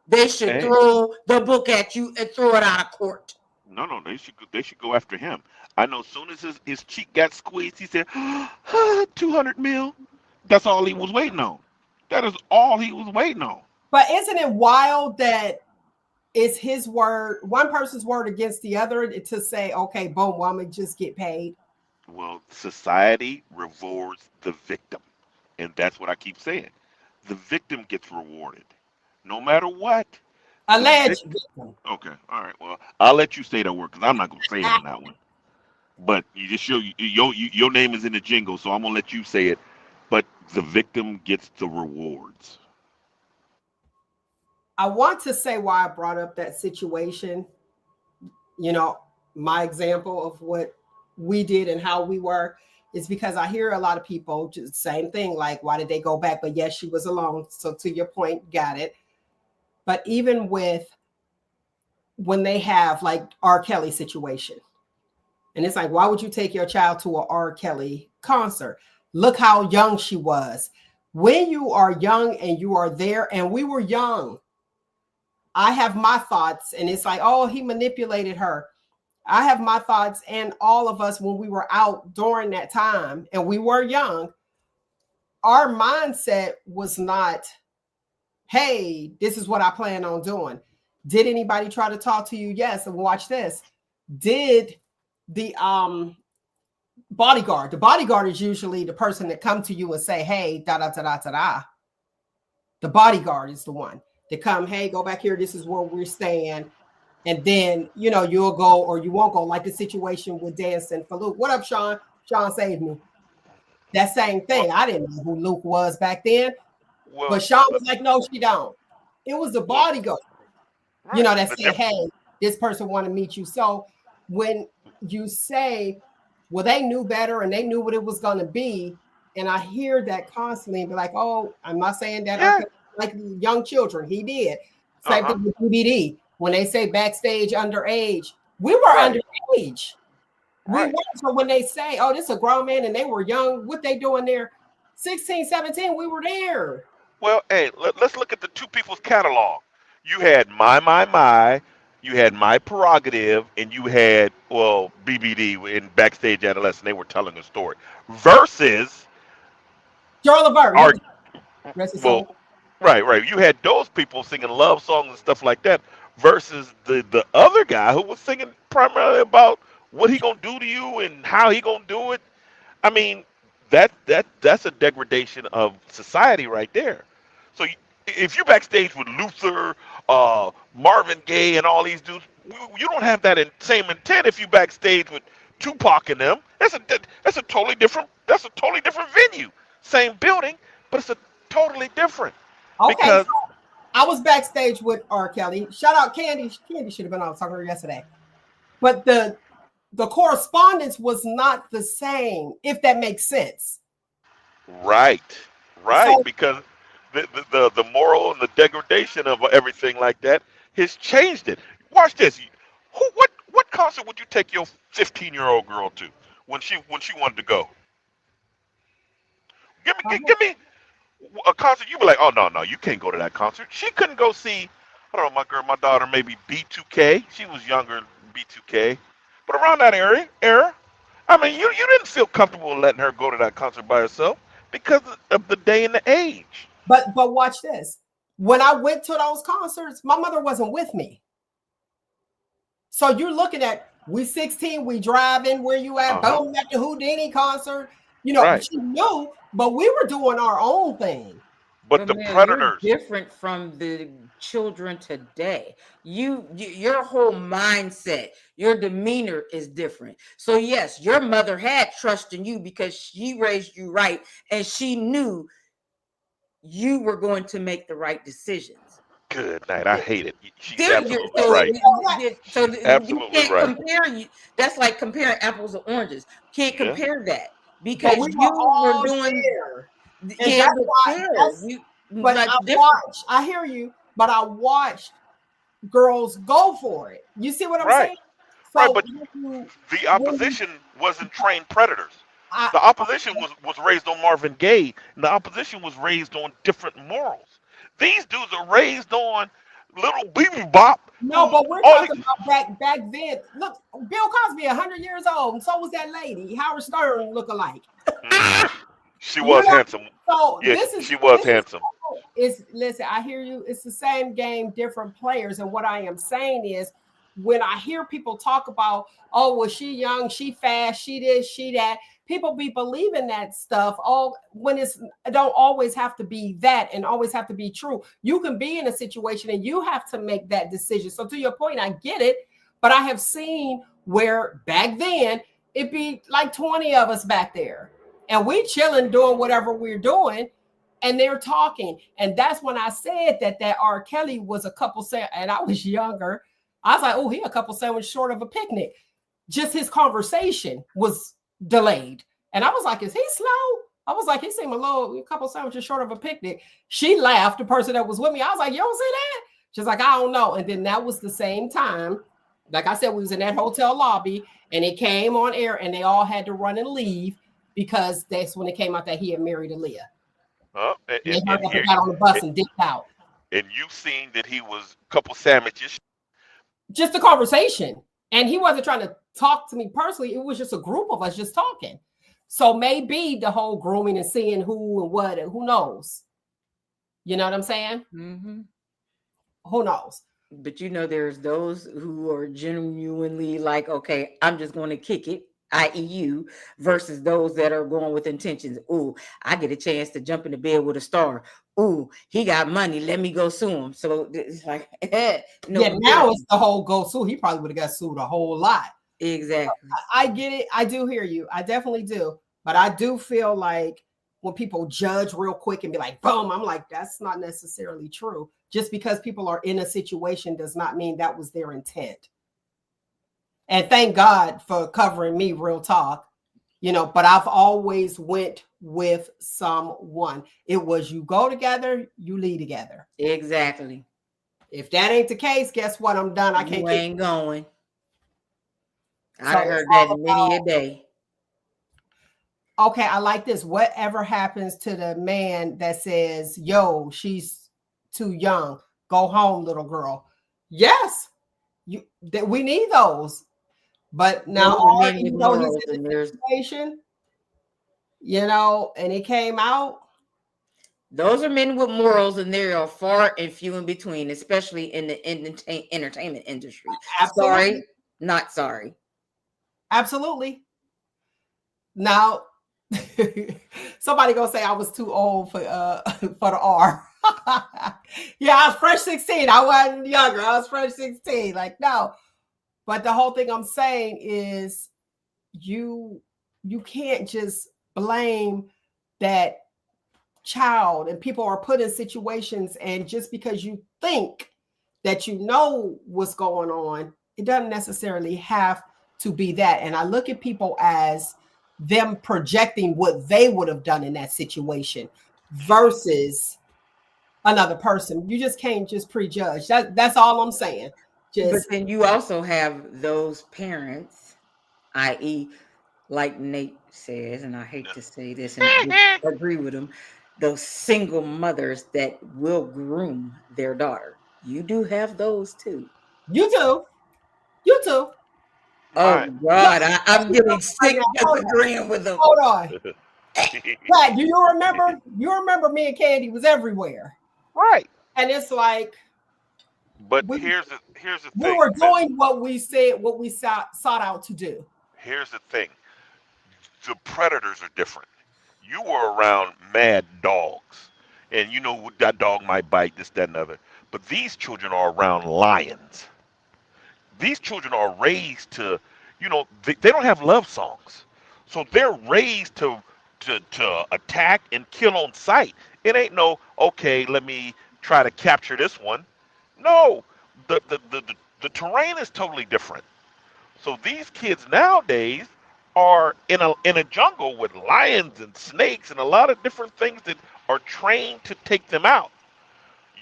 They should hey, throw the book at you and throw it out of court. no, they should go after him. I know. As soon as his cheek got squeezed, he said, 200 mil. That's all he was waiting on. That is all he was waiting on. But isn't it wild that it's his word, one person's word against the other to say, okay, boom, well, I'm gonna just get paid? Well, society rewards the victim, and that's what I keep saying. The victim gets rewarded, no matter what. The Alleged victim. victim. Okay, all right. Well, I'll let you say that word because I'm not gonna say it on that one. But you just show your name is in the jingle, so I'm gonna let you say it. But the victim gets the rewards. I want to say why I brought up that situation, you know, my example of what we did and how we were is because I hear a lot of people just same thing, like, why did they go back? But yes, she was alone. So to your point, got it. But even with when they have like R. Kelly situation, and it's like, why would you take your child to a R. Kelly concert? Look how young she was. When you are young and you are there, and we were young, I have my thoughts, and it's like, oh, he manipulated her. I have my thoughts, and all of us, when we were out during that time and we were young, our mindset was not, hey, this is what I plan on doing. Did anybody try to talk to you? Yes. And watch this. Did the bodyguard, the bodyguard is usually the person that come to you and say, hey, da da da da da da. The bodyguard is the one that come, hey, go back here. This is where we're staying. And then, you know, you'll go or you won't go, like the situation with dancing for Luke. What up, Sean? Sean saved me. That same Well, thing. I didn't know who Luke was back then. But well, Sean was like, no, she don't. It was the well, bodyguard, you right. know, that The said, diff- hey, this person want to meet you. So when you say, well, they knew better and they knew what it was going to be. And I hear that constantly and be like, oh, I'm not saying that yeah. like young children, he did. Uh Same huh. thing with BBD. When they say backstage underage, we were Right. underage. We were. Right. So when they say, oh, this is a grown man and they were young, what they doing there? 16, 17, we were there. Well, hey, let's look at the two people's catalog. You had my. You had my prerogative, and you had BBD in backstage adolescent. They were telling a story versus Joel Levert, our rest his well, soul. right. You had those people singing love songs and stuff like that versus the other guy who was singing primarily about what he gonna do to you and how he gonna do it. I mean, that's a degradation of society right there. So if you're backstage with Luther, Marvin Gaye, and all these dudes, you don't have that same intent. If you backstage with Tupac and them, that's a totally different venue. Same building, but it's a totally different Okay, because so I was backstage with R. Kelly. Shout out Candy. Candy should have been on talking to her yesterday. But the correspondence was not the same, if that makes sense. right, So because the moral and the degradation of everything like that has changed it. Watch this. What concert would you take your 15-year-old girl to when she wanted to go? Give me a concert. You be like, oh no, you can't go to that concert. She couldn't go see. I don't know, my daughter maybe B2K. She was younger, B2K, but around that era. I mean, you didn't feel comfortable letting her go to that concert by herself because of the day and the age. But watch this. When I went to those concerts, my mother wasn't with me. So you're looking at we 16, we driving where you at, boom, at the Houdini concert. You know, Right. she knew, but we were doing our own thing. But the man, predators. you're different from the children today. Your whole mindset, your demeanor is different. So yes, your mother had trust in you because she raised you right, and she knew you were going to make the right decisions. Good night. I hate it. She's There, absolutely right. So Absolutely you can't right. compare. That's like comparing apples to oranges. Can't Yeah. compare that But because we you were all were doing. there. And Yeah, that's but why still, you but like I different. watched, I hear you, but I watched girls go for it. You see what I'm Right. saying? Right. So But the opposition wasn't trained predators. I, The opposition was raised on Marvin Gaye, and the opposition was raised on different morals. These dudes are raised on little BB Bop. no, Who but we're all talking about back then. Look, Bill Cosby, 100 years old, and so was that lady, Howard Stern, look alike. she You was know, handsome. so Yeah, this she was is handsome. listen, I hear you. It's the same game, different players. And what I am saying is when I hear people talk about, oh, well, she young, she fast, she this, she that, people be believing that stuff. All when it don't always have to be that and always have to be true. You can be in a situation and you have to make that decision. So to your point, I get it, but I have seen where back then it'd be like 20 of us back there. And we chilling doing whatever we're doing, and they're talking. And that's when I said that R. Kelly was a couple and I was younger. I was like, oh, he a couple sandwiches short of a picnic. Just his conversation was delayed. And I was like, is he slow? I was like, he seemed a couple sandwiches short of a picnic. She laughed, the person that was with me. I was like, you don't see that? She's like, I don't know. And then that was the same time. Like I said, we was in that hotel lobby and it came on air and they all had to run and leave because that's when it came out that he had married Aaliyah. And They hung up and got on the bus and dipped out. And you seen that he was a couple sandwiches. Just a conversation. And he wasn't trying to talk to me personally. It was just a group of us just talking. So maybe the whole grooming and seeing who and what and who knows. You know what I'm saying? Mm-hmm. Who knows? But you know, there's those who are genuinely like, okay, I'm just going to kick it, i.e. you, versus those that are going with intentions. Ooh, I get a chance to jump in the bed with a star. Ooh, he got money. Let me go sue him. So it's like, no. Yeah, now it's the whole go sue. He probably would have got sued a whole lot. Exactly. I get it. I do hear you. I definitely do. But I do feel like when people judge real quick and be like, boom, I'm like, that's not necessarily true. Just because people are in a situation does not mean that was their intent. And thank God for covering me, real talk, you know, but I've always went with someone. It was you go together, you lead together. Exactly. If that ain't the case, guess what? I'm done. I can't You ain't going. I So heard it's that all many a about- day. Okay, I like this. Whatever happens to the man that says, yo, she's too young, go home, little girl. Yes, we need those. But now, Those are men even with though he's morals, in and the there's situation, you know, and it came out. those are men with morals, and they are far and few in between, especially in the entertainment industry. Absolutely. Sorry, not sorry. Absolutely. Now, somebody gonna say I was too old for the R. Yeah, I was fresh 16. I wasn't younger. I was fresh 16. Like, no. But the whole thing I'm saying is you can't just blame that child, and people are put in situations, and just because you think that you know what's going on, it doesn't necessarily have to be that. And I look at people as them projecting what they would have done in that situation versus another person. You just can't just prejudge. That's all I'm saying. But Just then you also have those parents, i.e., like Nate says, and I hate to say this and agree with him, those single mothers that will groom their daughter. You do have those too. you too. You too. Oh Right. God, I'm getting Right sick now, just agreeing with them. hold on. Pat, do you remember? You remember me and Candy was everywhere. Right. And it's like But we here's the we thing, were man. doing what we said, what we sought out to do. Here's the thing. The predators are different. You were around mad dogs, and you know that dog might bite this, that, and the other. But these children are around lions. These children are raised to, they don't have love songs, so they're raised to attack and kill on sight. It ain't no okay. Let me try to capture this one. No, the terrain is totally different. So these kids nowadays are in a jungle with lions and snakes and a lot of different things that are trained to take them out.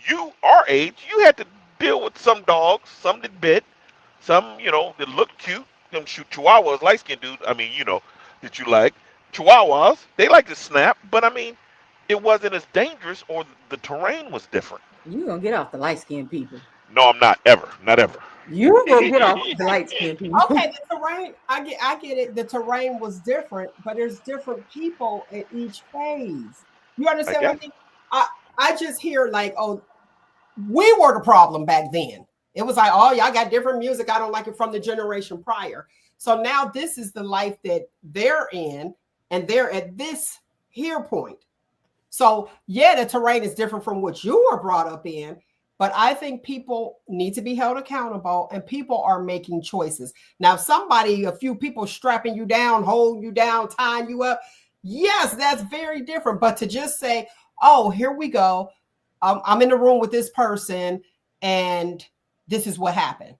You, our age, you had to deal with some dogs, some that bit, some, that looked cute. Them shoot chihuahuas, light skinned dudes, that you like. Chihuahuas, they like to snap, but I mean, it wasn't as dangerous or the terrain was different. You gonna get off the light skinned people. No, I'm not ever. Not ever. You gonna get off the light skinned people. Okay, the terrain, I get it. The terrain was different, but there's different people at each phase. You I understand what guess. I mean? I just hear like, oh, we were the problem back then. It was like, oh, y'all got different music. I don't like it from the generation prior. So now this is the life that they're in, and they're at this here point. So yeah, the terrain is different from what you were brought up in, but I think people need to be held accountable, and people are making choices. Now, if a few people strapping you down, holding you down, tying you up, yes, that's very different. But to just say, oh, here we go. I'm in the room with this person, and this is what happened.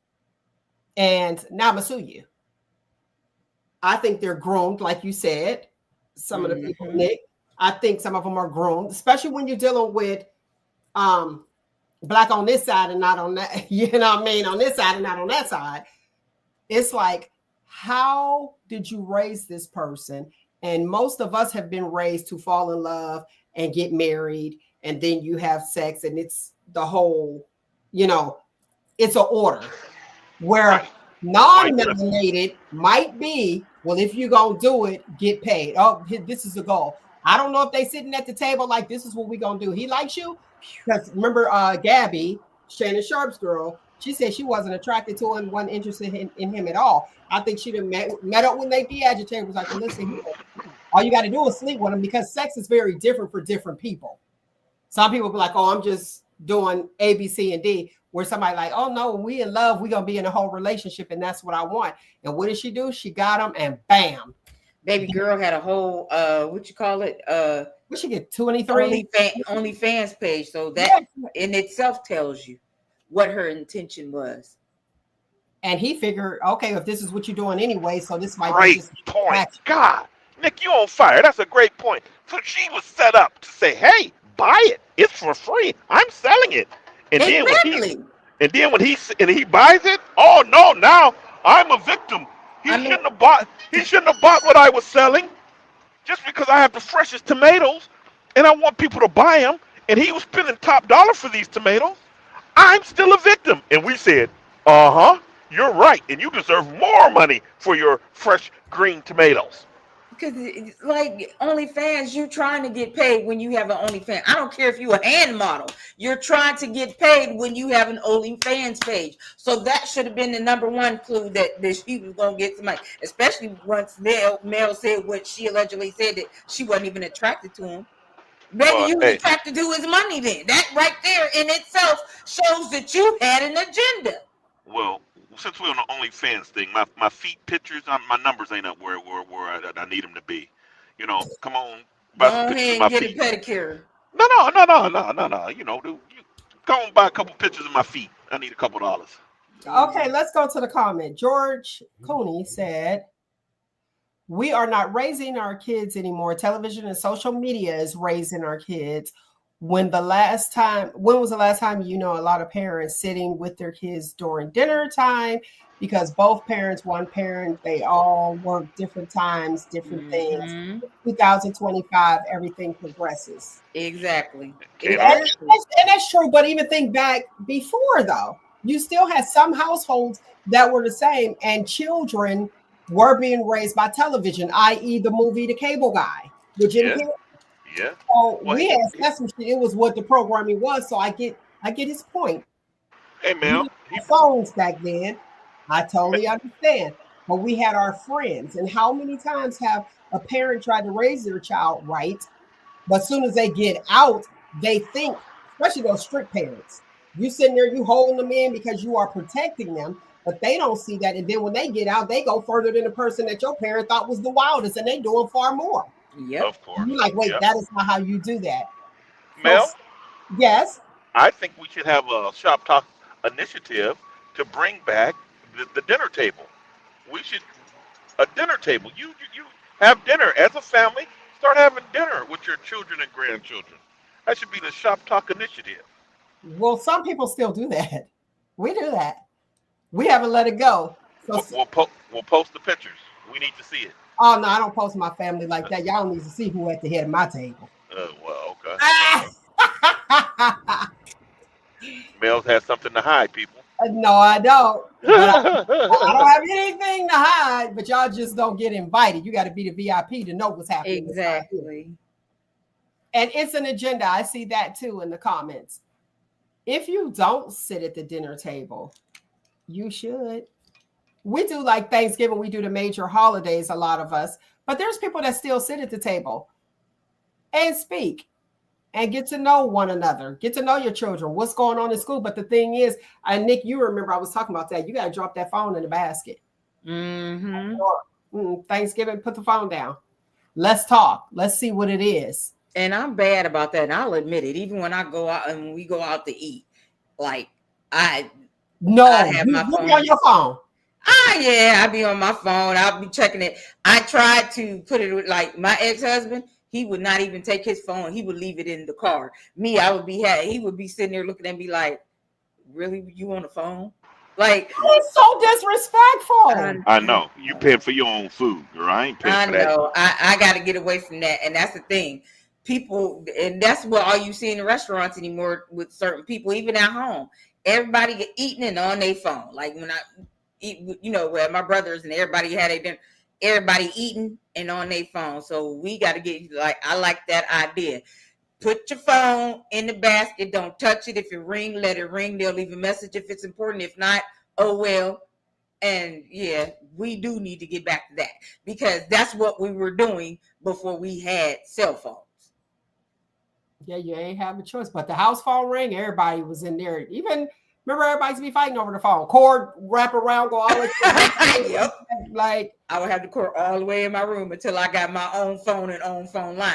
And now I'm going to sue you. I think they're groomed, like you said. Some of the people, Nick, I think some of them are groomed, especially when you're dealing with black on this side and not on that, you know what I mean? On this side and not on that side. It's like, how did you raise this person? And most of us have been raised to fall in love and get married, and then you have sex, and it's the whole, it's an order where Right. non-melanated might be, well, if you're going to do it, get paid. Oh, this is the goal. I don't know if they sitting at the table like, this is what we're going to do. He likes you. Because remember, Gabby, Shannon Sharp's girl, she said she wasn't attracted to him, wasn't interested in him at all. I think she'd have met up with Nate the Agitator, was like, well, listen, all you got to do is sleep with him, because sex is very different for different people. Some people be like, oh, I'm just doing A, B, C, and D. Where somebody like, oh, no, we in love. We're going to be in a whole relationship, and that's what I want. And what did she do? She got him, and bam. Baby girl had a whole, what you call it? What she get, 23? OnlyFans page. So that in itself tells you what her intention was. And he figured, okay, if this is what you're doing anyway, so this might be Great just point. God, Nick, you on fire. That's a great point. So she was set up to say, "Hey, buy it. It's for free. I'm selling it." And Exactly. then when he buys it, oh no, now I'm a victim. He shouldn't have bought. He shouldn't have bought what I was selling, just because I have the freshest tomatoes, and I want people to buy them. And he was spending top dollar for these tomatoes. I'm still a victim. And we said, you're right, and you deserve more money for your fresh green tomatoes. Because like OnlyFans, you trying to get paid when you have an OnlyFans. I don't care if you're a hand model. You're trying to get paid when you have an OnlyFans page. So that should have been the number one clue that she was going to get some money. Especially once Mel said what she allegedly said, that she wasn't even attracted to him. Maybe you was attracted to his money then. That right there in itself shows that you had an agenda. Well, since we're on the OnlyFans thing, my feet pictures, my numbers ain't up where I need them to be. Come on, buy some Go pictures ahead of my and get feet. a pedicure. No. Go and buy a couple pictures of my feet. I need a couple dollars. Okay, let's go to the comment. George Cooney said, we are not raising our kids anymore. Television and social media is raising our kids. when was the last time you know a lot of parents sitting with their kids during dinner time, because both parents, one parent, they all work different times, different things. Hmm. 2025, everything progresses. Exactly. Can't And, argue. Exactly. and that's true, but even think back before, though, you still had some households that were the same, and children were being raised by television, i.e., the movie The Cable Guy with Jim Yeah, Carrey. yeah. So Well, we had Sesame Street. It was what the programming was. So I get his point. hey, We Mel. didn't have phones back then. I totally understand. But we had our friends. And how many times have a parent tried to raise their child right, but as soon as they get out, they think, especially those strict parents, you sitting there, you holding them in because you are protecting them, but they don't see that. And then when they get out, they go further than the person that your parent thought was the wildest, and they doing far more. Yep. Of course. You're like, wait, Yep. that is not how you do that. So Mel, yes, I think we should have a Shop Talk initiative to bring back the dinner table. We should a dinner table. You have dinner as a family. Start having dinner with your children and grandchildren. That should be the Shop Talk initiative. well, some people still do that. We do that. We haven't let it go. So, We'll post the pictures. We need to see it. oh no, I don't post my family like that. Y'all need to see who at the head of my table. Well, okay, okay. Ah! Males has something to hide, people. No, I don't. But I don't have anything to hide. But y'all just don't get invited. You got to be the VIP to know what's happening inside here. Exactly. And it's an agenda. I see that too in the comments. If you don't sit at the dinner table, you should. We do like Thanksgiving, we do the major holidays, a lot of us, but there's people that still sit at the table and speak and get to know one another, get to know your children, what's going on in school. But the thing is, and Nick, you remember I was talking about that. You got to drop that phone in the basket. Mm-hmm. Thanksgiving, put the phone down. Let's talk. Let's see what it is. And I'm bad about that. And I'll admit it. Even when I go out and we go out to eat, like I have my you phone be on your phone. Yeah, I be on my phone. I'll be checking it. I tried to put it with like my ex-husband. He would not even take his phone. He would leave it in the car. Me, I would be he would be sitting there looking at me like, really, you on the phone? Like, it's so disrespectful. I know you paying for your own food, or I ain't paying I for that. know. I got to get away from that. And that's the thing. People, and that's what all you see in the restaurants anymore with certain people, even at home. Everybody get eating and on their phone. Like when I eat, where my brothers and everybody had a dinner, everybody eating and on their phone. So we got to get I like that idea. Put your phone in the basket. Don't touch it. If it ring, let it ring. They'll leave a message if it's important. If not, oh well. And yeah, we do need to get back to that because that's what we were doing before we had cell phones. Yeah, you ain't have a choice. But the house phone ring, everybody was in there. Even remember, everybody's be fighting over the phone. Cord wrap around, go all the way. Yep. Like I would have the cord all the way in my room until I got my own phone and own phone line.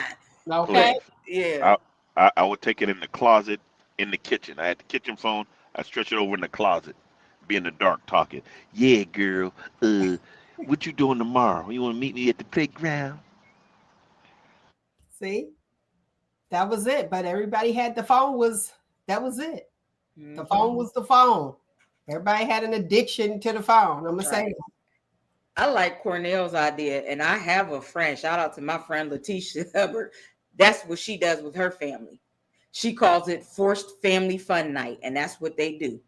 okay, Yeah. I would take it in the closet in the kitchen. I had the kitchen phone. I stretch it over in the closet, be in the dark talking. Yeah, girl. What you doing tomorrow? You want to meet me at the playground? see, that was it. But everybody had the phone. That was it. The phone was the phone. Everybody had an addiction to the phone. I'm gonna say. I like Cornell's idea, and I have a friend. Shout out to my friend Letitia Hubbard. That's what she does with her family. She calls it forced family fun night, and that's what they do.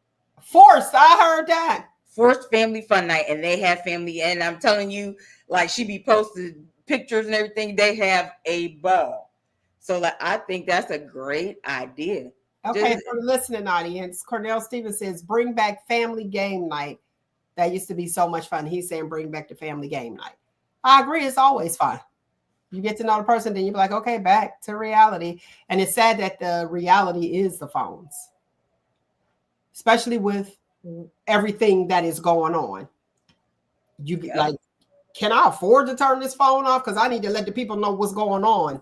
Forced. I heard that. Forced family fun night, and they have family. And I'm telling you, like she be posted pictures and everything. They have a ball. So I think that's a great idea. Okay, for the listening audience, Cornell Stevens says, bring back family game night. That used to be so much fun. He's saying, bring back the family game night. I agree. It's always fun. You get to know the person, then you're like, okay, back to reality. And it's sad that the reality is the phones, especially with everything that is going on. You be like, can I afford to turn this phone off? Because I need to let the people know what's going on.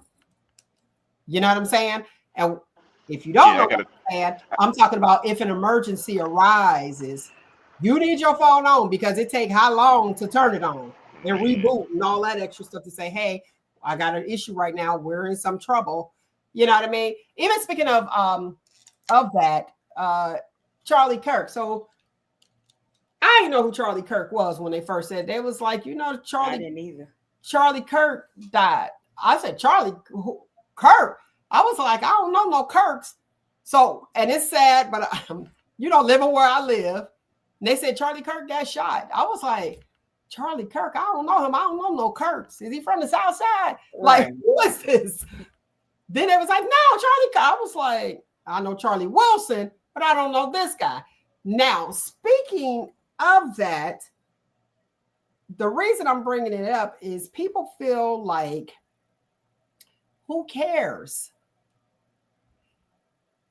You know what I'm saying? And if you don't know what I'm saying, I'm talking about if an emergency arises, you need your phone on because it takes how long to turn it on and reboot and all that extra stuff to say, hey, I got an issue right now. We're in some trouble. You know what I mean? Even speaking of that, Charlie Kirk. So I didn't know who Charlie Kirk was when they first said. They was like, you know, I didn't either. Charlie Kirk died. I said, Charlie Kirk. I was like, I don't know no Kirks. So, and it's sad, but you know, living where I live, and they said Charlie Kirk got shot. I was like, Charlie Kirk, I don't know him. I don't know no Kirks. Is he from the South Side? Right. Like, who is this? Then they was like, no, Charlie Kirk. I was like, I know Charlie Wilson, but I don't know this guy. Now, speaking of that, the reason I'm bringing it up is people feel like, who cares?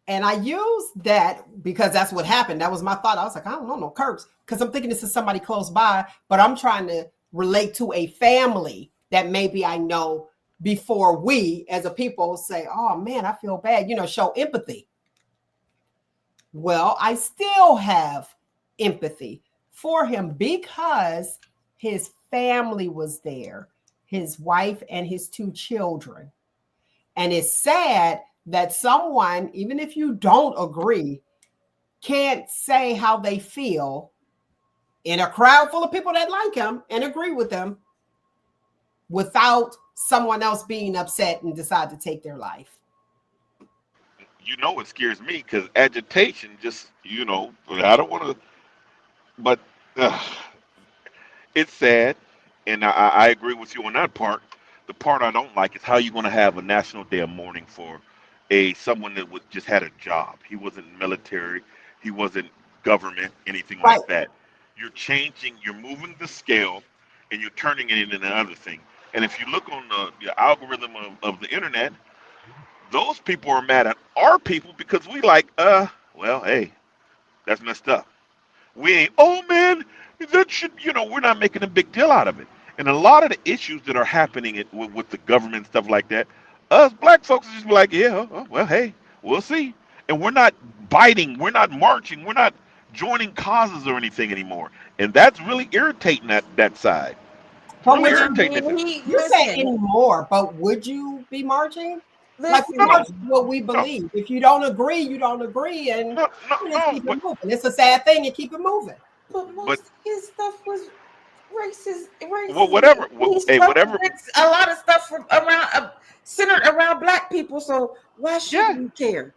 And I use that because that's what happened. That was my thought. I was like, I don't know no Kirks, because I'm thinking this is somebody close by, but I'm trying to relate to a family that maybe I know before we as a people say, oh man, I feel bad, you know, show empathy. Well, I still have empathy for him because his family was there, his wife and his 2 children. And it's sad that someone, even if you don't agree, can't say how they feel in a crowd full of people that like him and agree with them without someone else being upset and decide to take their life. You know, it scares me because agitation just, you know, I don't want to, but it's sad. And I agree with you on that part. The part I don't like is how you're going to have a national day of mourning for someone that was just had a job. He wasn't military. He wasn't government, anything Right. like that. You're changing, you're moving the scale, and you're turning it into another thing. And if you look on the algorithm of the internet, those people are mad at our people because we like, well, hey, that's messed up. We ain't, oh man, that should, you know, we're not making a big deal out of it. And a lot of the issues that are happening with the government and stuff like that, us black folks just be like, yeah, well, hey, we'll see. And we're not biting, we're not marching, we're not joining causes or anything anymore. And that's really irritating that side. It's But really would irritating. you say anymore, but would you be marching? Like we Listen, march what we No, believe. If you don't agree, you don't agree, and no, no, let's no. keep it moving. It's a sad thing to keep it moving. but most But of his stuff was racist. well, whatever. Hey, whatever. A lot of stuff from around centered around black people. So why should Yeah. we care?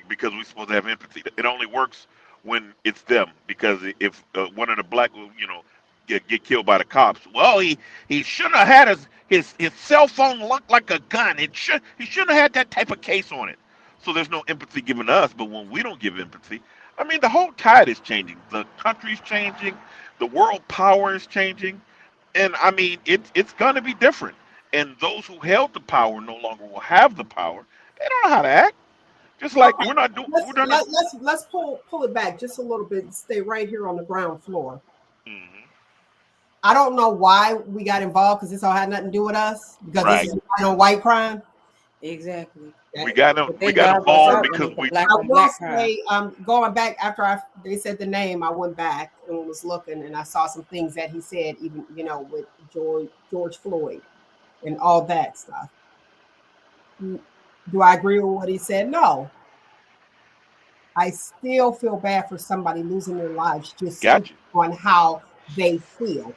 Because we're supposed to have empathy. It only works when it's them. Because if one of the black, you know, get killed by the cops, well, he shouldn't have had his cell phone look like a gun. He shouldn't have had that type of case on it. So there's no empathy given to us. But when we don't give empathy, I mean, the whole tide is changing. The country's changing. The world power is changing, and I mean, it's gonna be different. And those who held the power no longer will have the power. They don't know how to act. Just like Okay, we're not doing. let's pull it back just a little bit and stay right here on the ground floor. Mhm. I don't know why we got involved because this all had nothing to do with us because Right. this is white on white crime. Exactly. We got them. But We they got dog us involved out because when we. it's black I on will black crime. say, going back after they said the name, I went back and was looking, and I saw some things that he said, even with George Floyd and all that stuff. Do I agree with what he said? No. I still feel bad for somebody losing their lives just Got you. on how they feel.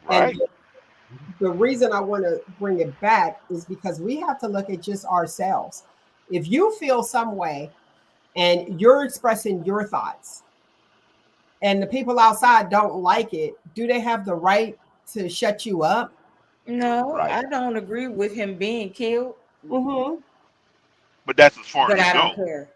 And Right. the reason I want to bring it back is because we have to look at just ourselves. If you feel some way and you're expressing your thoughts and the people outside don't like it, do they have the right to shut you up? No, Right. I don't agree with him being killed, Mm-hmm. But that's as far but as it I don't goes. care.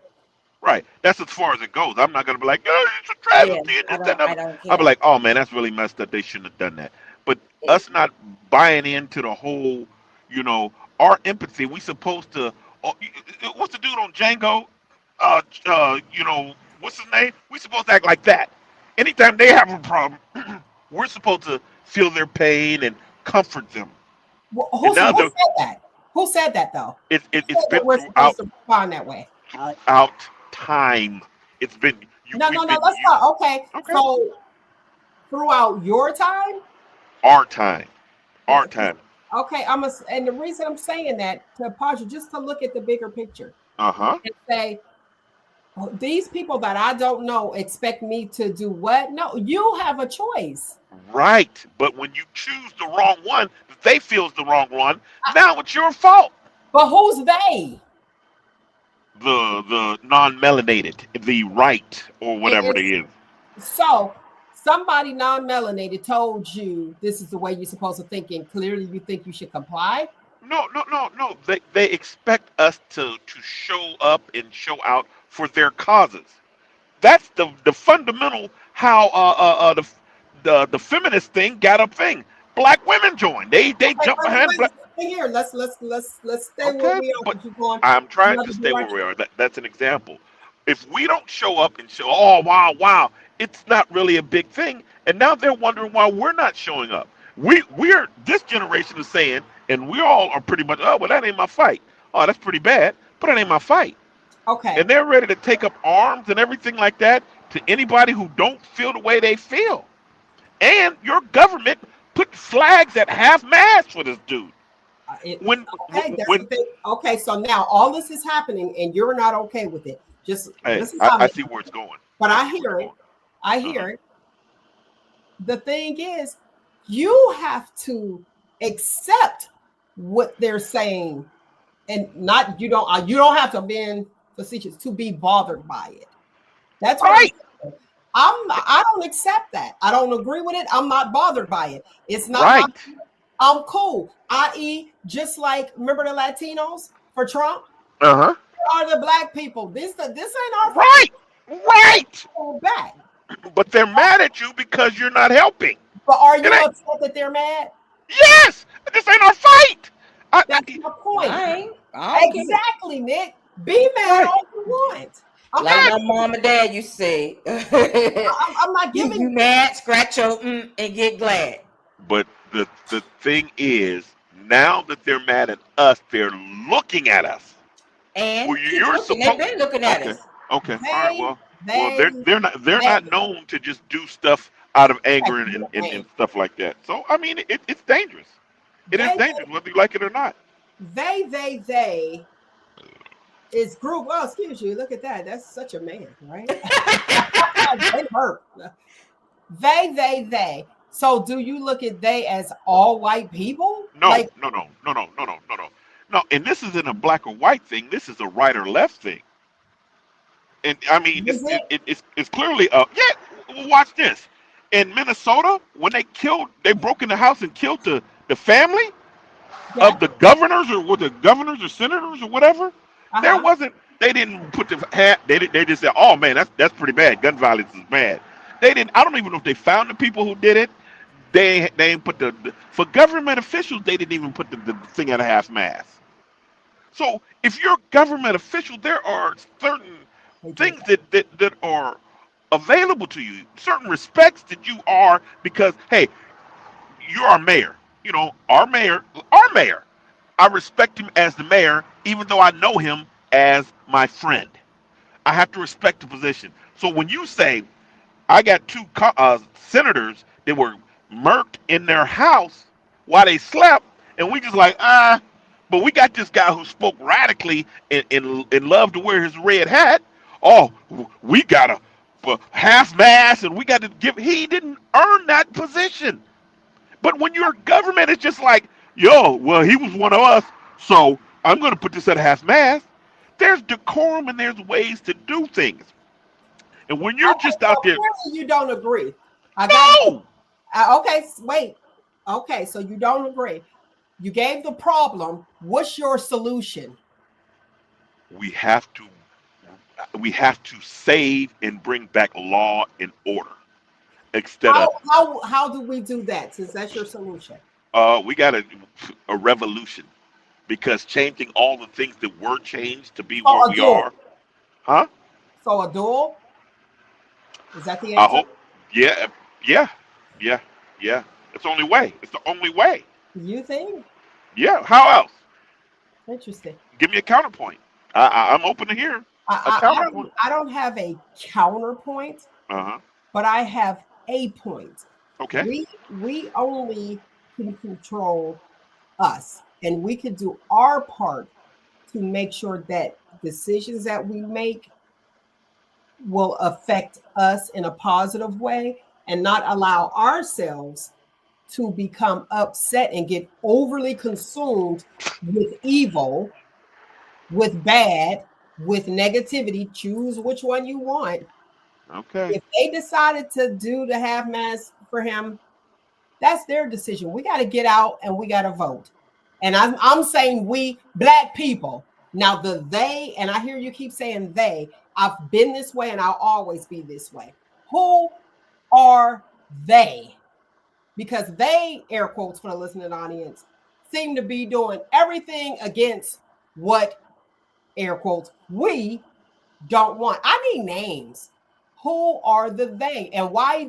Right. That's as far as it goes. I'm not gonna be like, oh, it's a Yeah, travesty. And I this, that, and don't. I other. don't I'll be care. like, oh man, that's really messed up. They shouldn't have done that. But us not buying into the whole, you know, our empathy. We supposed to. Oh, what's the dude on Django? You know, what's his name? We supposed to act like that. Anytime they have a problem, we're supposed to feel their pain and comfort them. Well, And who now said that? Who said that though? Who it's said that been we're supposed to respond that way? throughout time. It's been No, we've no, no. been Let's talk. Okay, okay. so throughout your time, Our time, our time. Okay, and the reason I'm saying that to pause you just to look at the bigger picture Uh-huh. and say, oh, these people that I don't know expect me to do what? No, you have a choice. Right. But when you choose the wrong one, that they feel is the wrong one, now it's your fault. But who's they? The non-melanated, the right, or It whatever they is is. so somebody non-melanated told you this is the way you're supposed to think, and clearly you think you should comply. No, no, no, no. They expect us to show up and show out for their causes. That's the fundamental how the feminist thing got a thing. Black women joined. They Okay, jump behind black. stay here. Let's stay where Okay, we are but because you're going I'm trying to another stay where we direction. are. That's an example. If we don't show up and show, oh wow, wow, it's not really a big thing. And now they're wondering why we're not showing up. We're this generation is saying, and we all are pretty much, oh well, that ain't my fight. Oh, that's pretty bad, but that ain't my fight. Okay, And they're ready to take up arms and everything like that to anybody who don't feel the way they feel. And your government put flags at half mast for this dude. it, When okay, that's the when thing. Okay, so now all this is happening, and you're not okay with it. Just hey, this is how, I see where it's going. but I I see where it's hear it. going. I Uh-huh. hear it. The thing is, you have to accept what they're saying, and not you don't have to be facetious to be bothered by it. That's what I'm Right, saying. I don't accept that. I don't agree with it. I'm not bothered by it. It's not my right. I'm cool. I.e., just like remember the Latinos for Trump? Uh-huh. Are the black people. This ain't our fight. Right, right. Hold back. But they're mad at you because you're not helping. But are It you ain't. upset that they're mad? Yes, this ain't our fight. That's my point. I don't care. Exactly, Nick. Be mad Right. all you want. I'm Like not. Yes, my mom and dad used to say, I'm not giving. you mad, scratch your and get glad. but the thing is, now that they're mad at us, they're looking at us. And Well, keep you're looking. They've supposed. been looking at Okay, us. okay, all right. They Well, they they're they. not known to just do stuff out of Okay, anger and stuff like that. So I mean, it's dangerous. It is they dangerous whether you like it or not. they is group. Oh, excuse you. Look at that. That's such a man, right? They hurt. They. So do you look at they as all white people? No, Like, no, no, no, no, no, no, no, no. No, and this isn't a black or white thing. This is a right or left thing. And I mean, is it? it's clearly yeah. Well, watch this. In Minnesota, when they broke in the house and killed the family Yeah. of the governors or were the governors or senators or whatever. There Uh-huh. wasn't. They didn't put the hat. They just said, "Oh man, that's pretty bad. Gun violence is bad." They didn't. I don't even know if they found the people who did it. They ain't put for government officials. They didn't even put the thing at a half mast. So if you're a government official, there are certain They did things that. that are available to you, certain respects that you are because hey, you're our mayor. You know, our mayor. I respect him as the mayor, even though I know him as my friend. I have to respect the position. So when you say I got two senators that were murked in their house while they slept, and we just like but we got this guy who spoke radically and loved to wear his red hat. Oh, we got a half mass, and we got to give. He didn't earn that position. But when you're government, it's just like, yo, well, he was one of us, so I'm going to put this at half mast. There's decorum and there's ways to do things. And when you're Okay, just so out there, clearly you don't agree. I got no, okay, wait. Okay, so you don't agree. You gave the problem. What's your solution? we have to we have to save and bring back law and order instead of How do we do that? Since that's your solution. we got a revolution because changing all the things that were changed to be where So a we duel. are, huh? So a duel. Is that the I answer? hope, yeah, yeah, yeah, yeah. It's the only way. It's the only way. You think? Yeah. How else? Interesting. Give me a counterpoint. I'm open to hear a counterpoint. I don't have a counterpoint, Uh huh. but I have a point. Okay. We only can control us, and we could do our part to make sure that decisions that we make will affect us in a positive way and not allow ourselves to become upset and get overly consumed with evil, with bad, with negativity. Choose which one you want. Okay. If they decided to do the half mask for him, that's their decision. We got to get out and we got to vote. And I'm saying we, Black people. Now the they, and I hear you keep saying they. I've been this way and I'll always be this way. Who are they? Because they, air quotes for the listening audience, seem to be doing everything against what, air quotes, we don't want. I need names. Who are the they, and why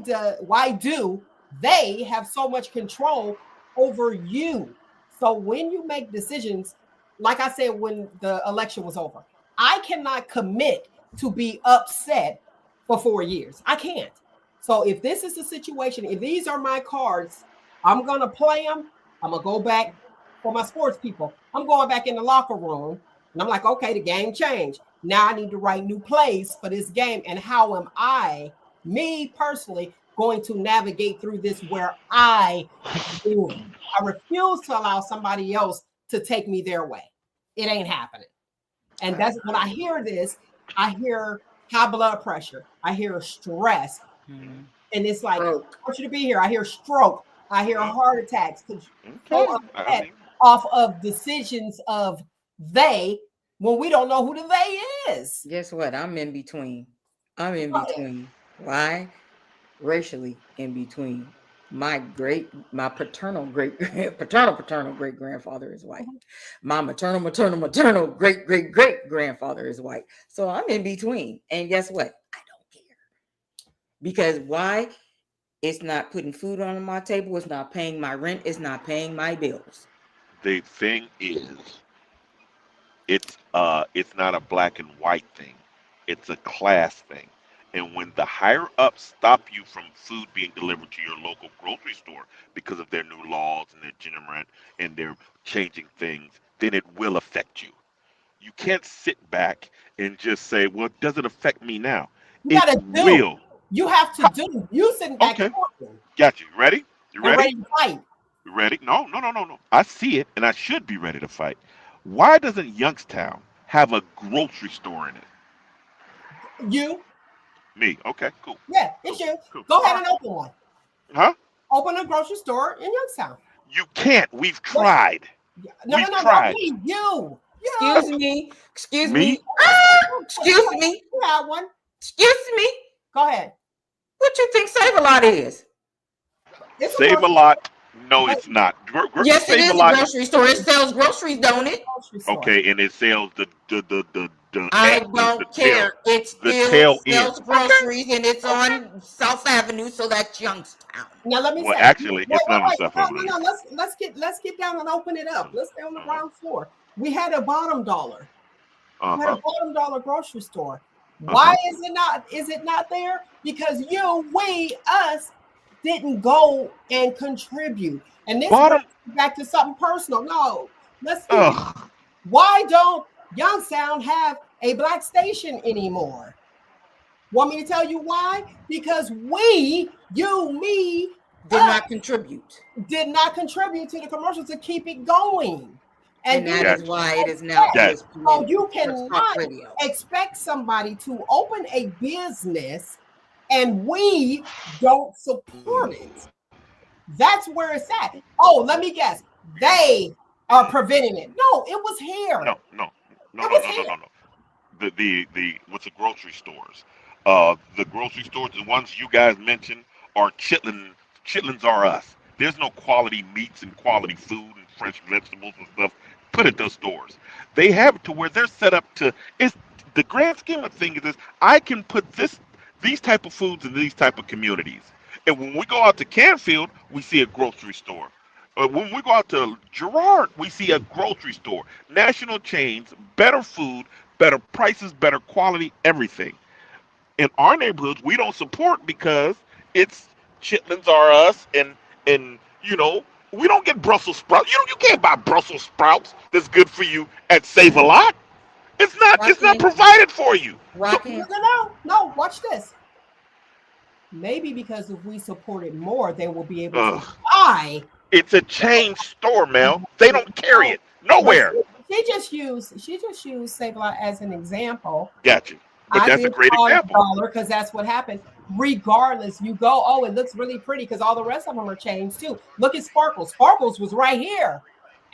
do they have so much control over you? So when you make decisions, like I said when the election was over, I cannot commit to be upset for 4 years. I can't. So if this is the situation, if these are my cards, I'm gonna play them. I'm gonna go back for my sports people. I'm going back in the locker room, and I'm like, okay, the game changed. Now I need to write new plays for this game. And how am I, me personally, going to navigate through this where I win? I refuse to allow somebody else to take me their way. It ain't happening. And that's when I hear this, I hear high blood pressure. I hear stress. Mhm. And it's like, I Stroke. want you to be here. I hear stroke. I hear heart attacks. Okay. So I upset mean, off of decisions of they when we don't know who the they is. Guess what? I'm in between. I'm in Right. between. Why? Racially in between. My paternal paternal great grandfather is white. My maternal great grandfather is white. So I'm in between. And guess what? I don't care. Because why? It's not putting food on my table. It's not paying my rent. It's not paying my bills. the thing is, it's not a black and white thing. It's a class thing. And when the higher ups stop you from food being delivered to your local grocery store because of their new laws and their gender rent and they're changing things, then it will affect you. You can't sit back and just say, "Well, it doesn't affect me now." You It gotta do. will. You have to do. You sitting back Okay, talking got you. Ready? You and ready? ready to fight. You ready? No, no, no, no, no. I see it, and I should be ready to fight. Why doesn't Youngstown have a grocery store in it? You, Me. Okay, cool, yeah, cool, it's you. cool. Go All ahead right. and open one. Huh? Open a grocery store in Youngstown. You can't. We've What? tried. No, We've not tried. me. You. Excuse me. Excuse Me? me. Excuse me. You have one. Excuse me. Go ahead. What you think Save-A-Lot is? It's a Save a grocery lot. No, but it's not. Yes, it Save a is a lot. grocery store. It sells groceries, don't it? grocery store. Okay, and it sells the I the don't tail care. It the still tail end. sells Okay. groceries and it's on South Avenue, so that's Youngstown. Now let me Well, say, actually, wait, it's wait, not on wait. South No, Avenue. no, no. Let's get down and open it up. Let's stay on the ground floor. We had a bottom dollar. Uh We had a huh. bottom dollar grocery store. Uh Why huh. is it not there? Because us didn't go and contribute. And this brings Bottom. me back to something personal. No, let's keep it. Ugh. Why don't Youngstown have a black station anymore? Want me to tell you why? Because me, Did us, not contribute. did not contribute to the commercials to keep it going. And you that is Gotcha. why it is now Got ESPN so you Sports Talk cannot Radio. expect somebody to open a business and we don't support it. That's where it's at. Oh, let me guess. They are preventing it. No, it was here. No, no, no, It no, was no, no, here. no, no. The what's the grocery stores? The grocery stores, the ones you guys mentioned, are chitlin. Chitlins are us. There's no quality meats and quality food and fresh vegetables and stuff put at those stores. They have it to where they're set up to. It's the grand scheme of things is I can put these type of foods in these type of communities. And when we go out to Canfield, we see a grocery store. When we go out to Girard, we see a grocery store. National chains, better food, better prices, better quality, everything. In our neighborhoods, we don't support because it's chitlins are us, and you know We don't get Brussels sprouts. You can't buy Brussels sprouts that's good for you at Save a Lot. It's not. Why It's not can't you? provided for you. Why So, can't you? No. Watch this. Maybe because if we support it more, they will be able to ugh, buy. it's a chain store, Mel. They don't carry it But nowhere. she just used Save a Lot as an example. Got you. But I that's a did great call it example. dollar because that's what happened. Regardless, you go, oh, it looks really pretty because all the rest of them are changed too. Look at Sparkles. Sparkles was right here.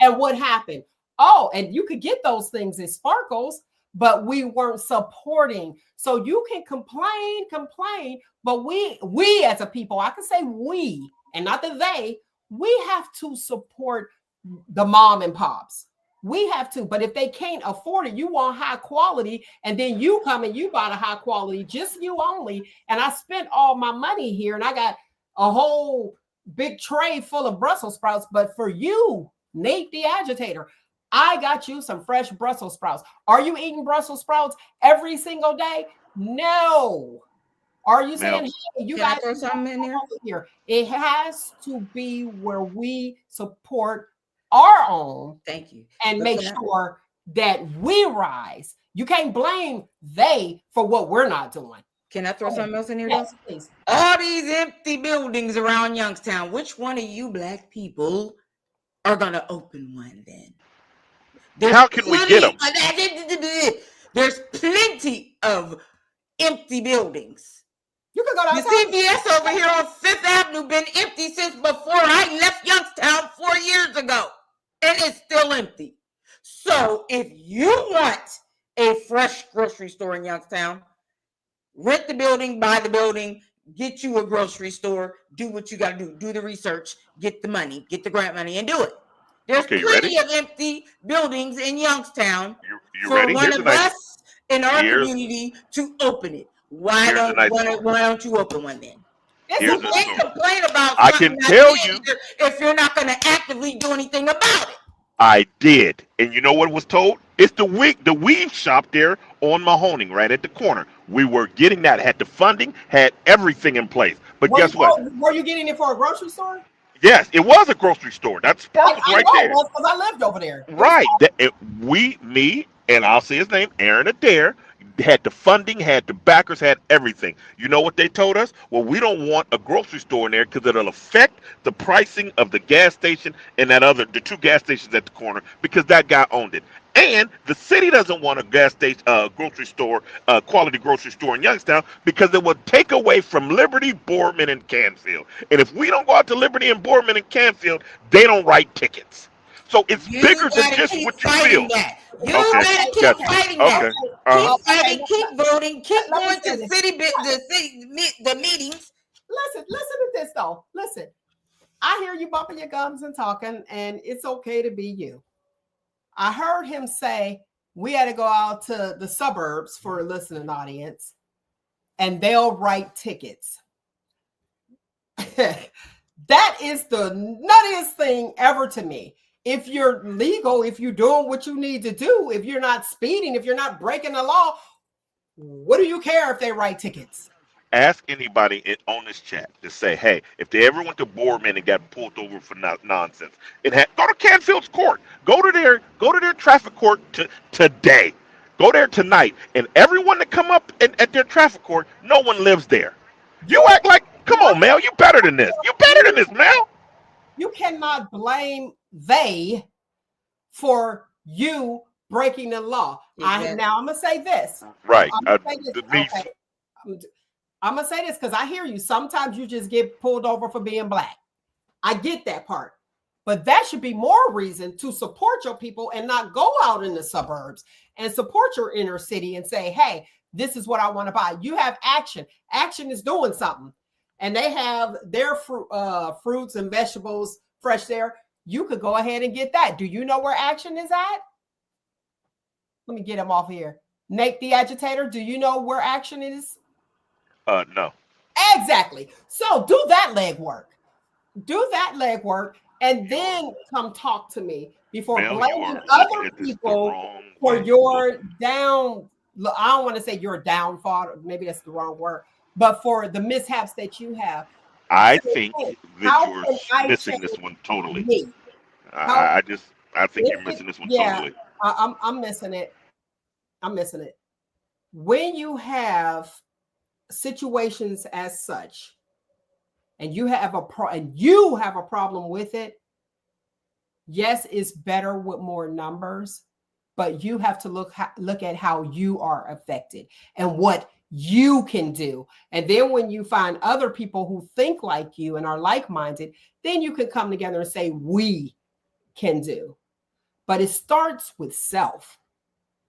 And what happened? Oh, and you could get those things as Sparkles, but we weren't supporting. So you can complain, but we as a people, I can say we and not the they, we have to support the mom and pops. We have to, but if they can't afford it, you want high quality, and then you come and you buy the high quality, just you only. And I spent all my money here, and I got a whole big tray full of Brussels sprouts. But for you, Nate the agitator, I got you some fresh Brussels sprouts. Are you eating Brussels sprouts every single day? No. Are you saying, Mel, hey, you Can I guys throw something in there? here? It has to be where we support our own Thank you. and But make can I, sure that we rise. You can't blame they for what we're not doing. can I throw something else in here, Yes, though? please. All these empty buildings around Youngstown. Which one of you black people are gonna open one then? There's how can we get plenty. them? There's plenty of empty buildings. You can go The downtown. CVS over here on Fifth Avenue been empty since before I left Youngstown 4 years ago, and it's still empty. So if you want a fresh grocery store in Youngstown, rent the building, buy the building, get you a grocery store, do what you got to do, do the research, get the money, get the grant money, and do it. There's Okay, you plenty ready? of empty buildings in Youngstown You for ready? one Here's a of nice. us in our Here's community to open it. Why here's a nice. don't you open one then? It's Here's You a a can't story. complain about I something can that's tell in you. here if you're not going to actively do anything about it. I did, and you know what was told? It's the weave shop there on Mahoning, right at the corner. We were getting that, had the funding, had everything in place. But guess what? were you getting it for a grocery store? Yes, it was a grocery store. That's Sparkles I right know it there. was because I lived over there. It was Right. Me, and I'll say his name, Aaron Adair, had the funding, had the backers, had everything. You know what they told us? Well, we don't want a grocery store in there because it'll affect the pricing of the gas station and the two gas stations at the corner because that guy owned it. And the city doesn't want a gas station, grocery store, quality grocery store in Youngstown because it would take away from Liberty, Boardman, and Canfield. And if we don't go out to Liberty and Boardman and Canfield, they don't write tickets. So it's You bigger than gotta just keep what you fighting feel. that. You Okay, gotta keep got you. fighting that. Okay. Uh-huh. Keep fighting, keep voting, keep Let me going say to this. the meetings. Listen to this though. Listen, I hear you bumping your gums and talking, and it's okay to be you. I heard him say we had to go out to the suburbs for a listening audience, and they'll write tickets. That is the nuttiest thing ever to me. If you're legal, if you're doing what you need to do, if you're not speeding, if you're not breaking the law, what do you care if they write tickets? Ask anybody on this chat to say, hey, if they ever went to Boardman and got pulled over for nonsense, go to Canfield's court. Go to their traffic court today. Go there tonight, and everyone that come up at their traffic court, no one lives there. You act like, come on, Mel, you better than this. You better than this, Mel. You cannot blame they for you breaking the law. Exactly. Now I'm gonna say this. Right. I'm gonna say this because I hear you. Sometimes you just get pulled over for being black. I get that part. But that should be more reason to support your people and not go out in the suburbs and support your inner city and say, hey, this is what I want to buy. You have action. Action is doing something. And they have their fruits and vegetables fresh there. You could go ahead and get that. Do you know where action is at? Let me get him off here. Nate the agitator, do you know where action is? No. Exactly. So do that legwork. Do that legwork and then come talk to me before Mel, blaming other people for your down. I don't want to say your downfall. Maybe that's the wrong word. But for the mishaps that you have, I saying, think hey, that how you're can I missing this change one totally. me? How I think if you're it, missing this one yeah, totally. I'm missing it. I'm missing it. When you have situations as such, and you have a problem with it, yes, it's better with more numbers, but you have to look at how you are affected and what you can do. And then when you find other people who think like you and are like-minded, then you can come together and say, we can do. But it starts with self.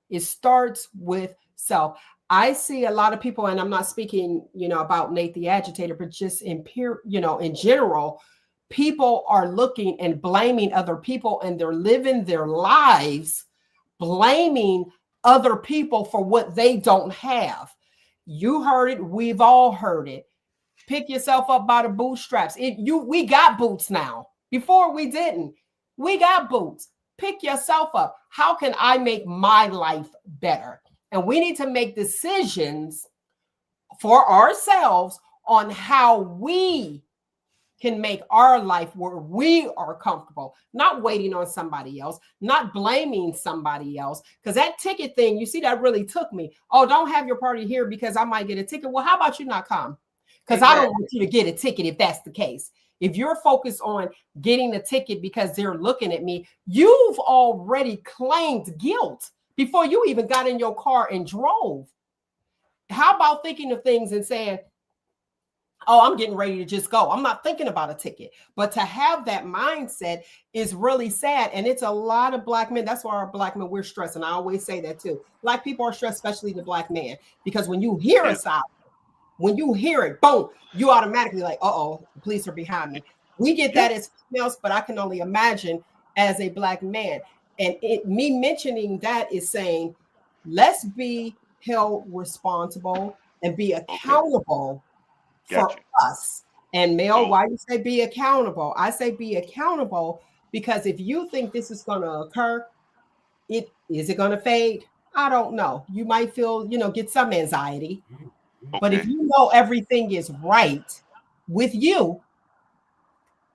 It starts with self. I see a lot of people, and I'm not speaking, about Nate the Agitator, but just in in general, people are looking and blaming other people, and they're living their lives blaming other people for what they don't have. You heard it. We've all heard it. Pick yourself up by the bootstraps. We got boots now. Before we didn't. We got boots. Pick yourself up. How can I make my life better? And we need to make decisions for ourselves on how we can make our life where we are comfortable, not waiting on somebody else, not blaming somebody else. Because that ticket thing, you see, that really took me. Oh, don't have your party here because I might get a ticket. Well, how about you not come? Because I don't want you to get a ticket if that's the case. If you're focused on getting a ticket because they're looking at me, you've already claimed guilt before you even got in your car and drove. How about thinking of things and saying, oh, I'm getting ready to just go. I'm not thinking about a ticket. But to have that mindset is really sad. And it's a lot of Black men. That's why our Black men, we're stressed. And I always say that too. Black people are stressed, especially the Black man. Because when you hear a sound, when you hear it, boom, you automatically like, uh-oh, the police are behind me. We get that as females, but I can only imagine as a Black man. And me mentioning that is saying, let's be held responsible and be accountable for us. And Mel, why you say be accountable? I say be accountable because if you think this is going to occur, is it going to fade? I don't know. You might feel, get some anxiety. But if you know everything is right with you,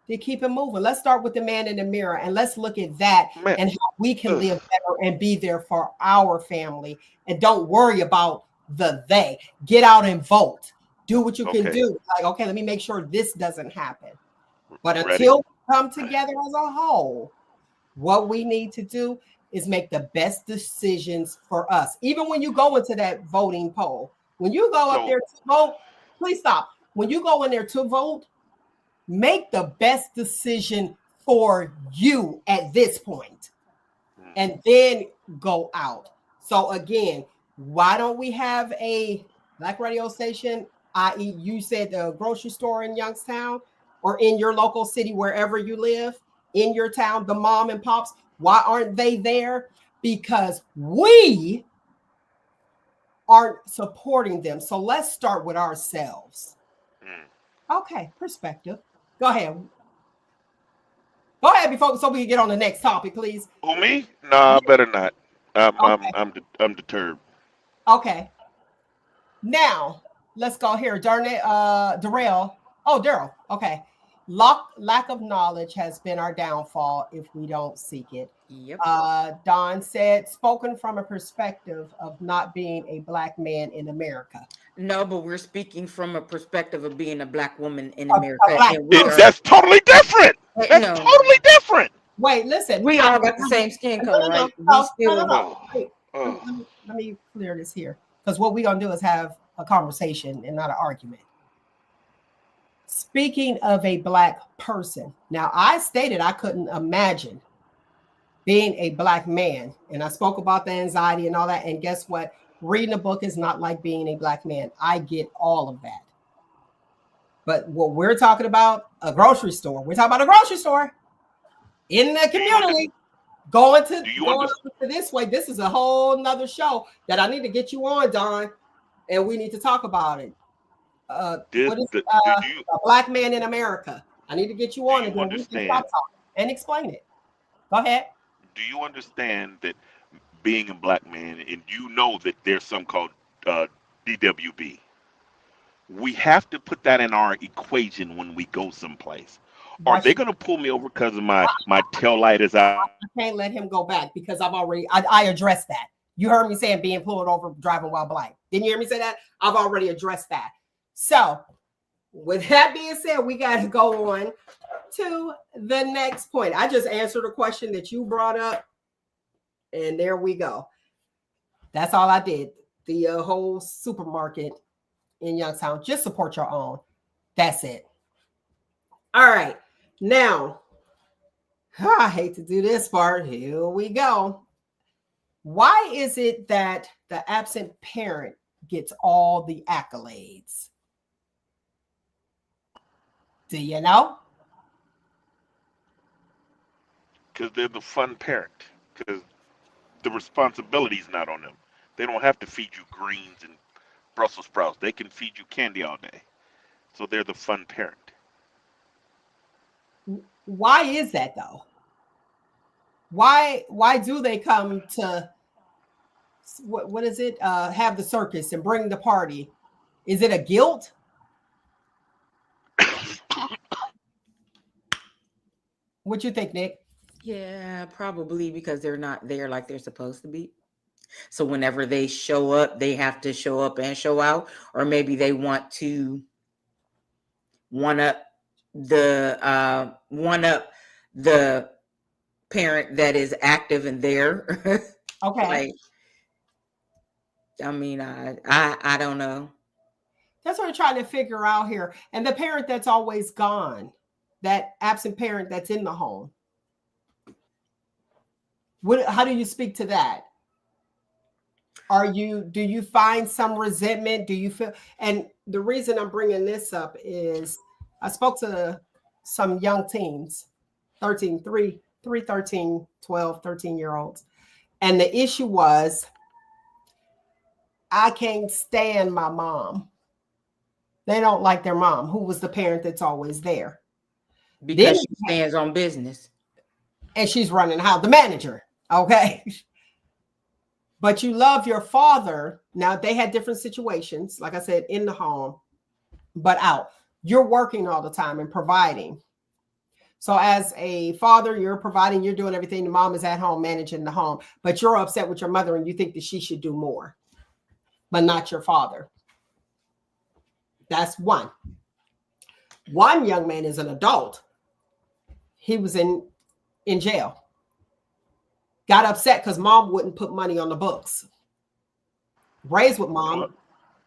then keep it moving. Let's start with the man in the mirror and let's look at that and how we can live better and be there for our family. And don't worry about the they. Get out and vote. Do what you can do. Like, okay, let me make sure this doesn't happen. But until we come together as a whole, what we need to do is make the best decisions for us. Even when you go into that voting poll, when you go up there to vote, please stop. When you go in there to vote, make the best decision for you at this point, and then go out. So again, why don't we have a Black radio station, i.e. you said the grocery store in Youngstown or in your local city, wherever you live, in your town, the mom and pops, why aren't they there? Because we aren't supporting them. So let's start with ourselves. Okay, perspective. Go ahead. Go ahead before so we can get on the next topic, please. Who, me? Nah, better not. I'm deterred. Okay. Now let's go here. Darrell. Oh, Daryl. Okay. Lack of knowledge has been our downfall if we don't seek it. Yep. Don said, spoken from a perspective of not being a Black man in America. No, but we're speaking from a perspective of being a Black woman in America. That's totally different. That's totally different. Wait, listen. We all got the same skin color, right? Wait, let me clear this here. Because what we're going to do is have a conversation and not an argument. Speaking of a Black person, now I stated I couldn't imagine being a Black man. And I spoke about the anxiety and all that. And guess what? Reading a book is not like being a Black man. I get all of that. But what we're talking about, a grocery store. We're talking about a grocery store in the community. Going to this way. This is a whole nother show that I need to get you on, Don. And we need to talk about it. What is a Black man in America? I need to get you on again. We can stop talking and explain it. Go ahead. Do you understand that being a Black man, and you know that there's some called DWB, We have to put that in our equation when we go someplace. Are Why they should going to pull me over because of my tail light is out? I can't let him go back because I addressed that. You heard me saying being pulled over driving while blind. Didn't you hear me say that? I've already addressed that. So with that being said, we got to go on to the next point. I just answered a question that you brought up, and there we go. That's all I did. The whole supermarket in Youngstown. Just support your own. That's it. All right. Now, I hate to do this part. Here we go. Why is it that the absent parent gets all the accolades? Do you know? Because they're the fun parent. Because the responsibility's not on them. They don't have to feed you greens and Brussels sprouts. They can feed you candy all day. So they're the fun parent. Why is that though? Why do they come to what is it? Have the circus and bring the party? Is it a guilt? What you think, Nick? Yeah, probably because they're not there like they're supposed to be. So whenever they show up, they have to show up and show out, or maybe they want to one up the parent that is active and there. Okay. Like, I mean, I don't know. That's what we're trying to figure out here. And the parent that's always gone, that absent parent that's in the home. How do you speak to that? Do you find some resentment? Do you feel, and the reason I'm bringing this up is I spoke to some young teens, 13, 12, 13-year-olds. And the issue was, I can't stand my mom. They don't like their mom, who was the parent that's always there. Because she stands on business. And she's running the house, the manager. Okay. But you love your father. Now, they had different situations, like I said, in the home, but out. You're working all the time and providing. So as a father, you're providing, you're doing everything. The mom is at home managing the home, but you're upset with your mother and you think that she should do more, but not your father. That's one. One young man is an adult. He was in jail. Got upset because mom wouldn't put money on the books. Raised with mom,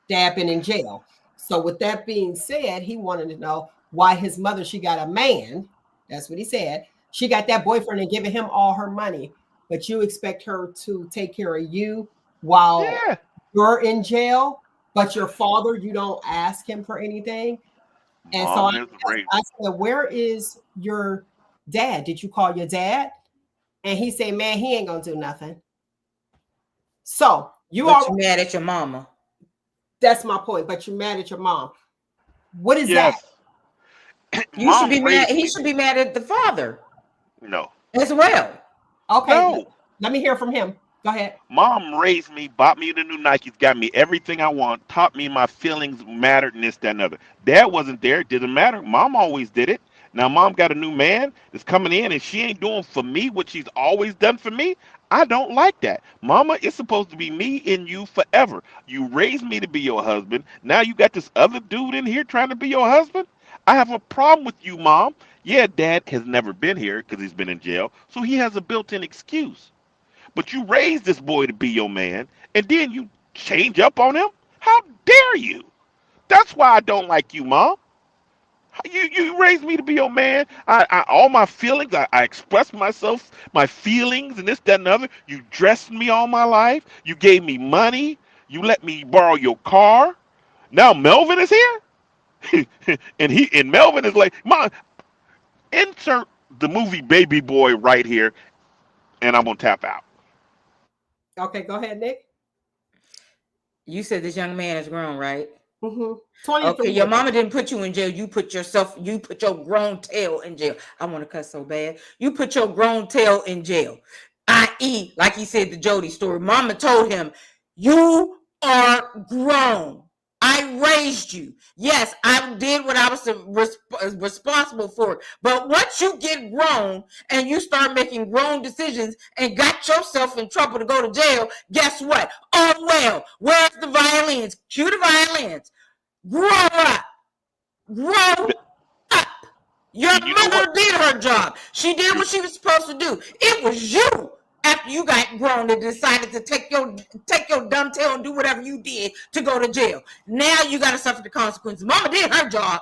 dad been in jail. So with that being said, he wanted to know why his mother, she got a man. That's what he said. She got that boyfriend and giving him all her money, but you expect her to take care of you while you're in jail, but your father, you don't ask him for anything. And so I said, where is your dad? Did you call your dad? And he said, man, he ain't gonna do nothing. So you are mad at your mama. That's my point. But you're mad at your mom. What is that? You should be mad. He should be mad at the father. No. As well. Okay. No. Let me hear from him. Go ahead. Mom raised me, bought me the new Nikes, got me everything I want, taught me my feelings mattered and this, that, and other. Dad wasn't there. It didn't matter. Mom always did it. Now mom got a new man that's coming in and she ain't doing for me what she's always done for me. I don't like that. Mama, it's supposed to be me and you forever. You raised me to be your husband. Now you got this other dude in here trying to be your husband? I have a problem with you, Mom. Yeah, Dad has never been here because he's been in jail, so he has a built-in excuse. But you raised this boy to be your man, and then you change up on him? How dare you? That's why I don't like you, Mom. You raised me to be your man. All my feelings, I express myself, my feelings, and this, that, and the other. You dressed me all my life. You gave me money. You let me borrow your car. Now Melvin is here, and Melvin is like, Mom, insert the movie Baby Boy right here, and I'm gonna tap out. Okay, go ahead, Nick. You said this young man is grown, right? Mm-hmm. Okay, your mama didn't put you in jail. You put your grown tail in jail. I want to cuss so bad. You put your grown tail in jail. I.e., like he said, the Jody story. Mama told him, you are grown. I raised you. Yes, I did what I was responsible for. But once you get grown and you start making grown decisions and got yourself in trouble to go to jail, guess what? Oh, well, where's the violins? Cue the violins. Grow up. Grow up. Your And you know mother what? did her job. She did what she was supposed to do. It was you after you got grown and decided to take your dumb tail and do whatever you did to go to jail. Now you got to suffer the consequences. Mama did her job.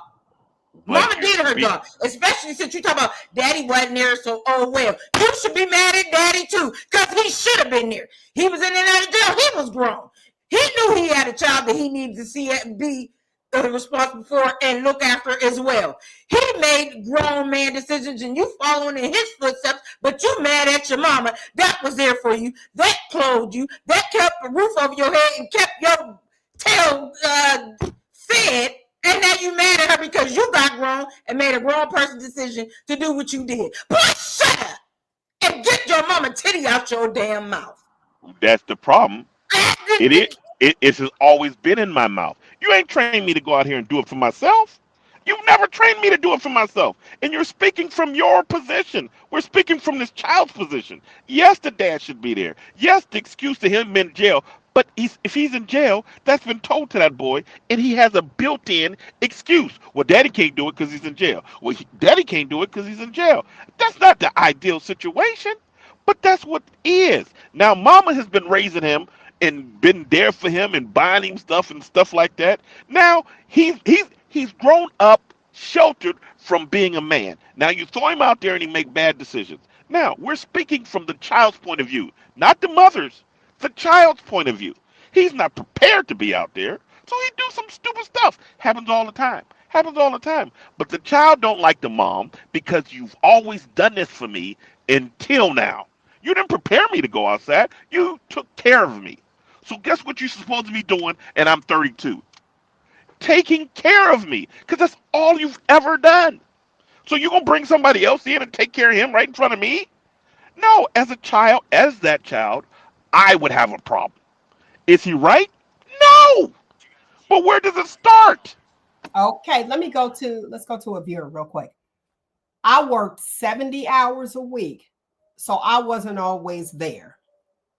But Mama did her job, especially since you talk about daddy wasn't there, so oh well. You should be mad at daddy too, because he should have been there. He was in and out of jail. He was grown. He knew he had a child that he needed to see and be responsible for and look after as well. He made grown man decisions and you following in his footsteps, but you mad at your mama that was there for you, that clothed you, that kept a roof over your head and kept your tail fed. And now you mad at her because you got grown and made a grown person decision to do what you did. Boy, shut up and get your mama titty out your damn mouth. That's the problem. It has always been in my mouth. You ain't trained me to go out here and do it for myself. You've never trained me to do it for myself. And you're speaking from your position. We're speaking from this child's position. Yes, the dad should be there. Yes, the excuse to him in jail. But if he's in jail, that's been told to that boy, and he has a built-in excuse. Well, daddy can't do it because he's in jail. Well, daddy can't do it because he's in jail. That's not the ideal situation, but that's what is. Now, mama has been raising him and been there for him and buying him stuff and stuff like that. Now he's grown up, sheltered from being a man. Now you throw him out there and he make bad decisions. Now we're speaking from the child's point of view, not the mother's. The child's point of view. He's not prepared to be out there, so he do some stupid stuff. Happens all the time. Happens all the time. But the child don't like the mom because you've always done this for me until now. You didn't prepare me to go outside. You took care of me. So guess what you're supposed to be doing? And I'm 32. Taking care of me, because that's all you've ever done. So you're gonna bring somebody else in and take care of him right in front of me? No, as a child, as that child, I would have a problem. Is he right? No. But where does it start? Okay, let's go to a viewer real quick. I worked 70 hours a week, so I wasn't always there.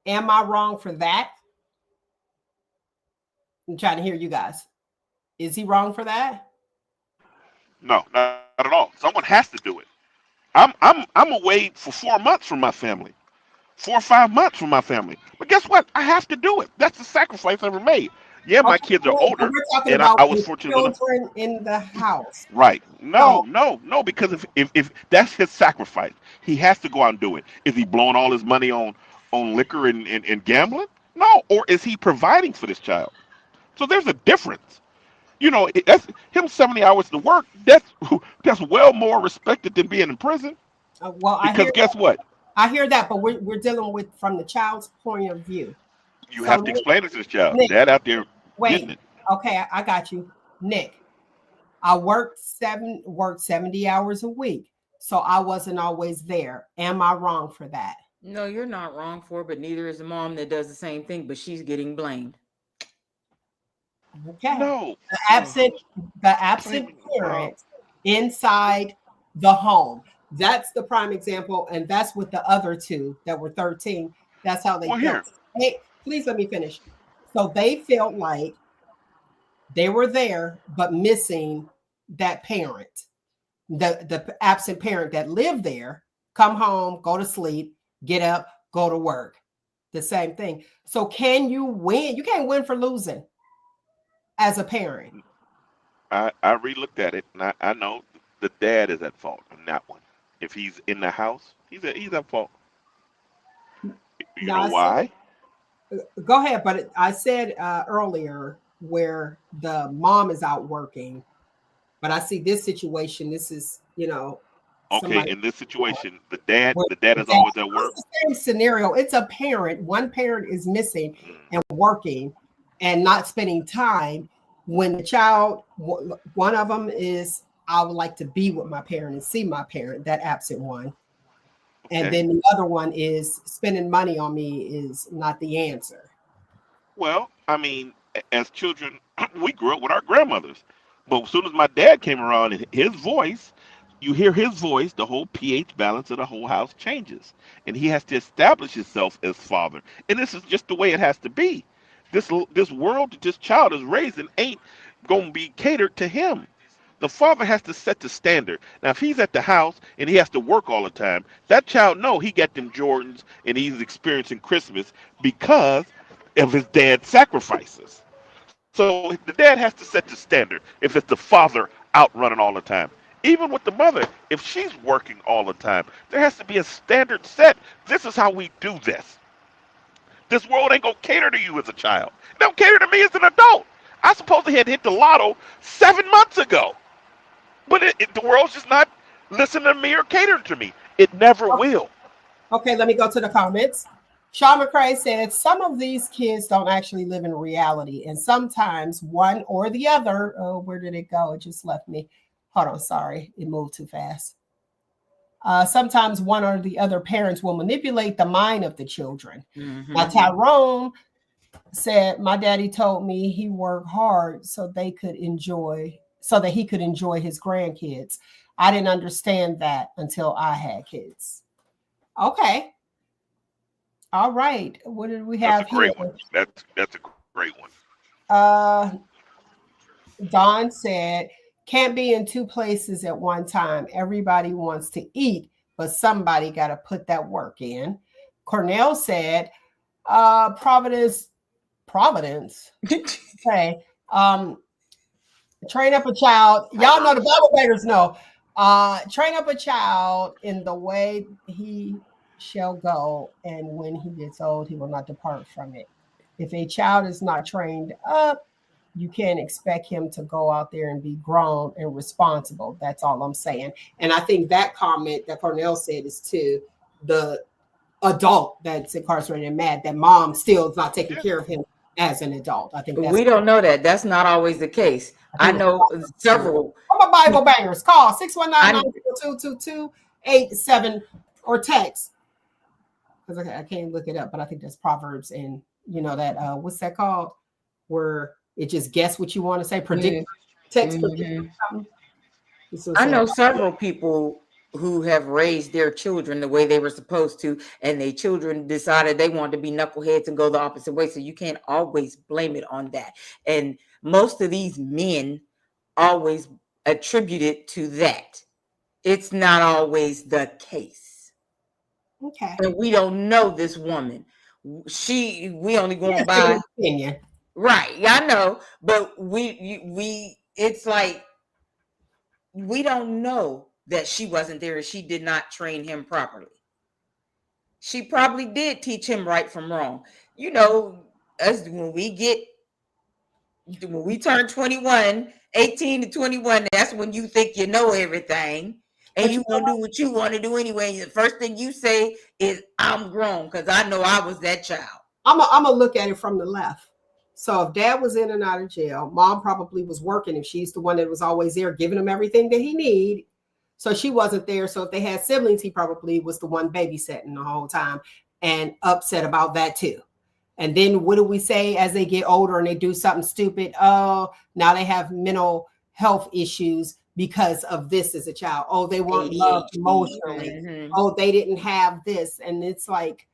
Am I wrong for that? I'm trying to hear you guys. Is he wrong for that? No, not at all. Someone has to do it. I'm away for 4 months from my family. 4 or 5 months from my family. But guess what? I have to do it. That's the sacrifice I ever made. Yeah, my kids are older, we're talking and about I was fortunate enough. children in the house. Right. No, because if that's his sacrifice, he has to go out and do it. Is he blowing all his money on liquor and gambling? No. Or is he providing for this child? So there's a difference. You know, that's him 70 hours to work. That's well more respected than being in prison. Well, because guess what? I hear that, but we're dealing with from the child's point of view. You have to explain it to this child. Nick, Dad out there getting it. Okay, I got you, Nick. I worked 70 hours a week, so I wasn't always there. Am I wrong for that? No, you're not wrong for it, but neither is the mom that does the same thing, but she's getting blamed. Okay. No. The absent parent inside the home. That's the prime example, and that's with the other two that were 13. That's how they felt. Hey, please let me finish. So they felt like they were there, but missing that parent, the absent parent that lived there, come home, go to sleep, get up, go to work. The same thing. So can you win? You can't win for losing as a parent. I re-looked at it, and I know the dad is at fault on that one. If he's in the house, he's at fault. You know why? Go ahead, but I said earlier where the mom is out working, but I see this situation. This is, okay. In this situation, the dad is always at work. It's the same scenario. It's a parent. One parent is missing and working and not spending time. When the child, one of them is, I would like to be with my parent and see my parent, that absent one. And then the other one is spending money on me is not the answer. Well, I mean, as children, we grew up with our grandmothers. But as soon as my dad came around and his voice, you hear his voice, the whole pH balance of the whole house changes. And he has to establish himself as father. And this is just the way it has to be. This world that this child is raising ain't gonna be catered to him. The father has to set the standard. Now, if he's at the house and he has to work all the time, that child know he got them Jordans and he's experiencing Christmas because of his dad's sacrifices. So the dad has to set the standard if it's the father out running all the time. Even with the mother, if she's working all the time, there has to be a standard set. This is how we do this. This world ain't gonna cater to you as a child. It don't cater to me as an adult. I supposedly had hit the lotto 7 months ago, but the world's just not listening to me or catering to me. It never will. Okay, let me go to the comments. Sean McCrae said, some of these kids don't actually live in reality, and sometimes one or the other, oh, where did it go? It just left me. Hold on, sorry, it moved too fast. Sometimes one or the other parents will manipulate the mind of the children. Mhm. Now, Tyrone said, my daddy told me he worked hard so that he could enjoy his grandkids. I didn't understand that until I had kids. Okay. All right. What did we have That's a great here? one. That's a great one. Don said, can't be in two places at one time. Everybody wants to eat, but somebody got to put that work in. Cornell said, Providence. Okay. Train up a child. Y'all know the Bible beggars know. Train up a child in the way he shall go, and when he gets old, he will not depart from it. If a child is not trained up, you can't expect him to go out there and be grown and responsible. That's all I'm saying. And I think that comment that Cornell said is to the adult that's incarcerated and mad that mom still is not taking care of him as an adult. I think that's We don't know that. That's not always the case. I know several. I'm a Bible bangers. Call 619-902-2287 or text. Because I can't look it up, but I think that's Proverbs, and you know that what's that called? Where it just guess what you want to say, predict text. Predict something. I know several people who have raised their children the way they were supposed to, and their children decided they wanted to be knuckleheads and go the opposite way. So you can't always blame it on that. And most of these men always attribute it to that. It's not always the case. Okay. And we don't know this woman. We only going by opinion. Right. Yeah, I know. But it's like we don't know that she wasn't there and she did not train him properly. She probably did teach him right from wrong. You know, us when we turn 21, 18 to 21, that's when you think you know everything. And you want to do what you want to do anyway. The first thing you say is, I'm grown, because I know I was that child. I'm going to look at it from the left. So if dad was in and out of jail, mom probably was working if she's the one that was always there giving him everything that he needed. So she wasn't there. So if they had siblings, he probably was the one babysitting the whole time and upset about that too. And then what do we say as they get older and they do something stupid? Oh, now they have mental health issues because of this as a child. Oh, they weren't loved emotionally. Mm-hmm. Oh, they didn't have this. And it's like,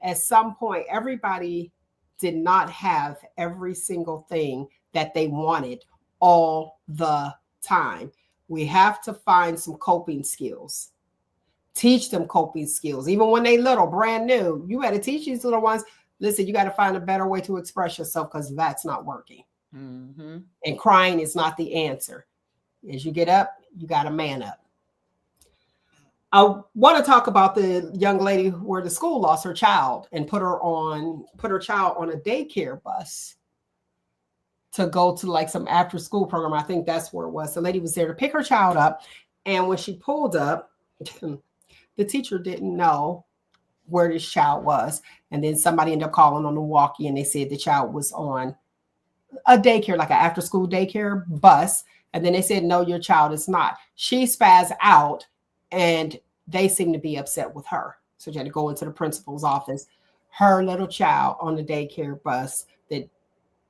at some point, everybody did not have every single thing that they wanted all the time. We have to find some coping skills. Teach them coping skills. Even when they little, brand new, you got to teach these little ones, listen, you got to find a better way to express yourself because that's not working. Mm-hmm. And crying is not the answer. As you get up, you got to man up. I want to talk about the young lady where the school lost her child and put her child on a daycare bus to go to like some after school program. I think that's where it was. The lady was there to pick her child up. And when she pulled up, the teacher didn't know where this child was. And then somebody ended up calling on the walkie and they said the child was on a daycare, like an after school daycare bus. And then they said, no, your child is not. She spazzed out and they seemed to be upset with her. So she had to go into the principal's office. Her little child on the daycare bus that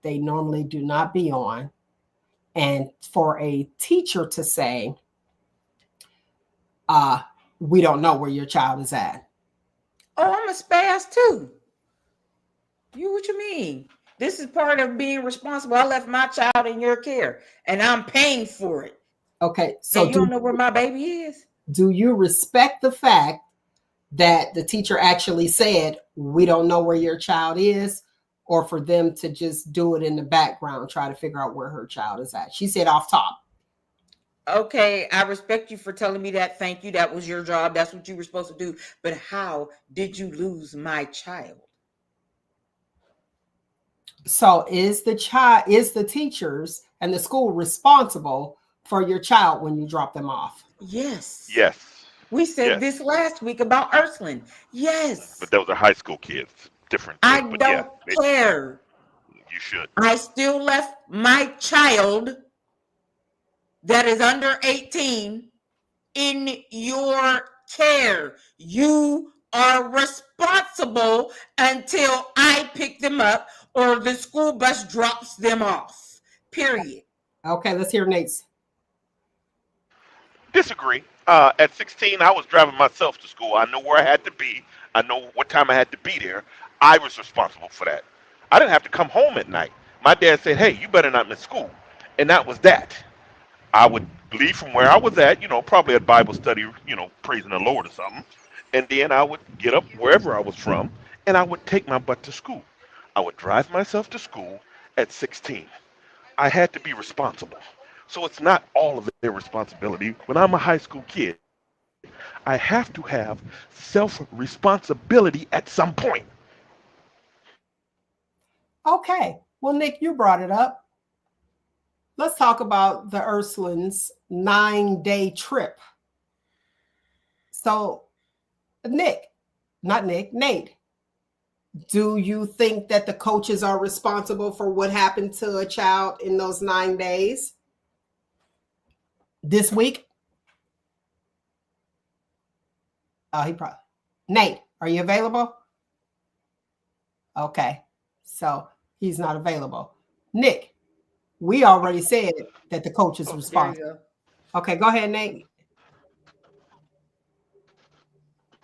they normally do not be on. And for a teacher to say, we don't know where your child is at. Oh, I'm a spaz too. What you mean? This is part of being responsible. I left my child in your care and I'm paying for it. Okay, so And you don't know where my baby is? do you respect the fact that the teacher actually said, we don't know where your child is, or for them to just do it in the background, try to figure out where her child is at? She said off top. Okay, I respect you for telling me that. Thank you. That was your job. That's what you were supposed to do. But how did you lose my child? So is the teachers and the school responsible for your child when you drop them off? Yes. Yes. We said Yes. this last week about Urslan. Yes. But those are high school kids. Different I thing. But don't care. You should. I still left my child that is under 18 in your care. You are responsible until I pick them up or the school bus drops them off. Period. Okay, let's hear Nate's. Disagree. At 16, I was driving myself to school. I know where I had to be. I know what time I had to be there. I was responsible for that. I didn't have to come home at night. My dad said, hey, you better not miss school. And that was that. I would leave from where I was at, probably at Bible study, praising the Lord or something. And then I would get up wherever I was from and I would take my butt to school. I would drive myself to school at 16. I had to be responsible. So it's not all of their responsibility. When I'm a high school kid, I have to have self-responsibility at some point. Okay, well, Nick, you brought it up. Let's talk about the Ursulines' 9-day trip. So, Nate, do you think that the coaches are responsible for what happened to a child in those 9 days this week? Nate, are you available? Okay, so he's not available. Nick, we already said that the coach is responsible. Okay, go ahead, Nate.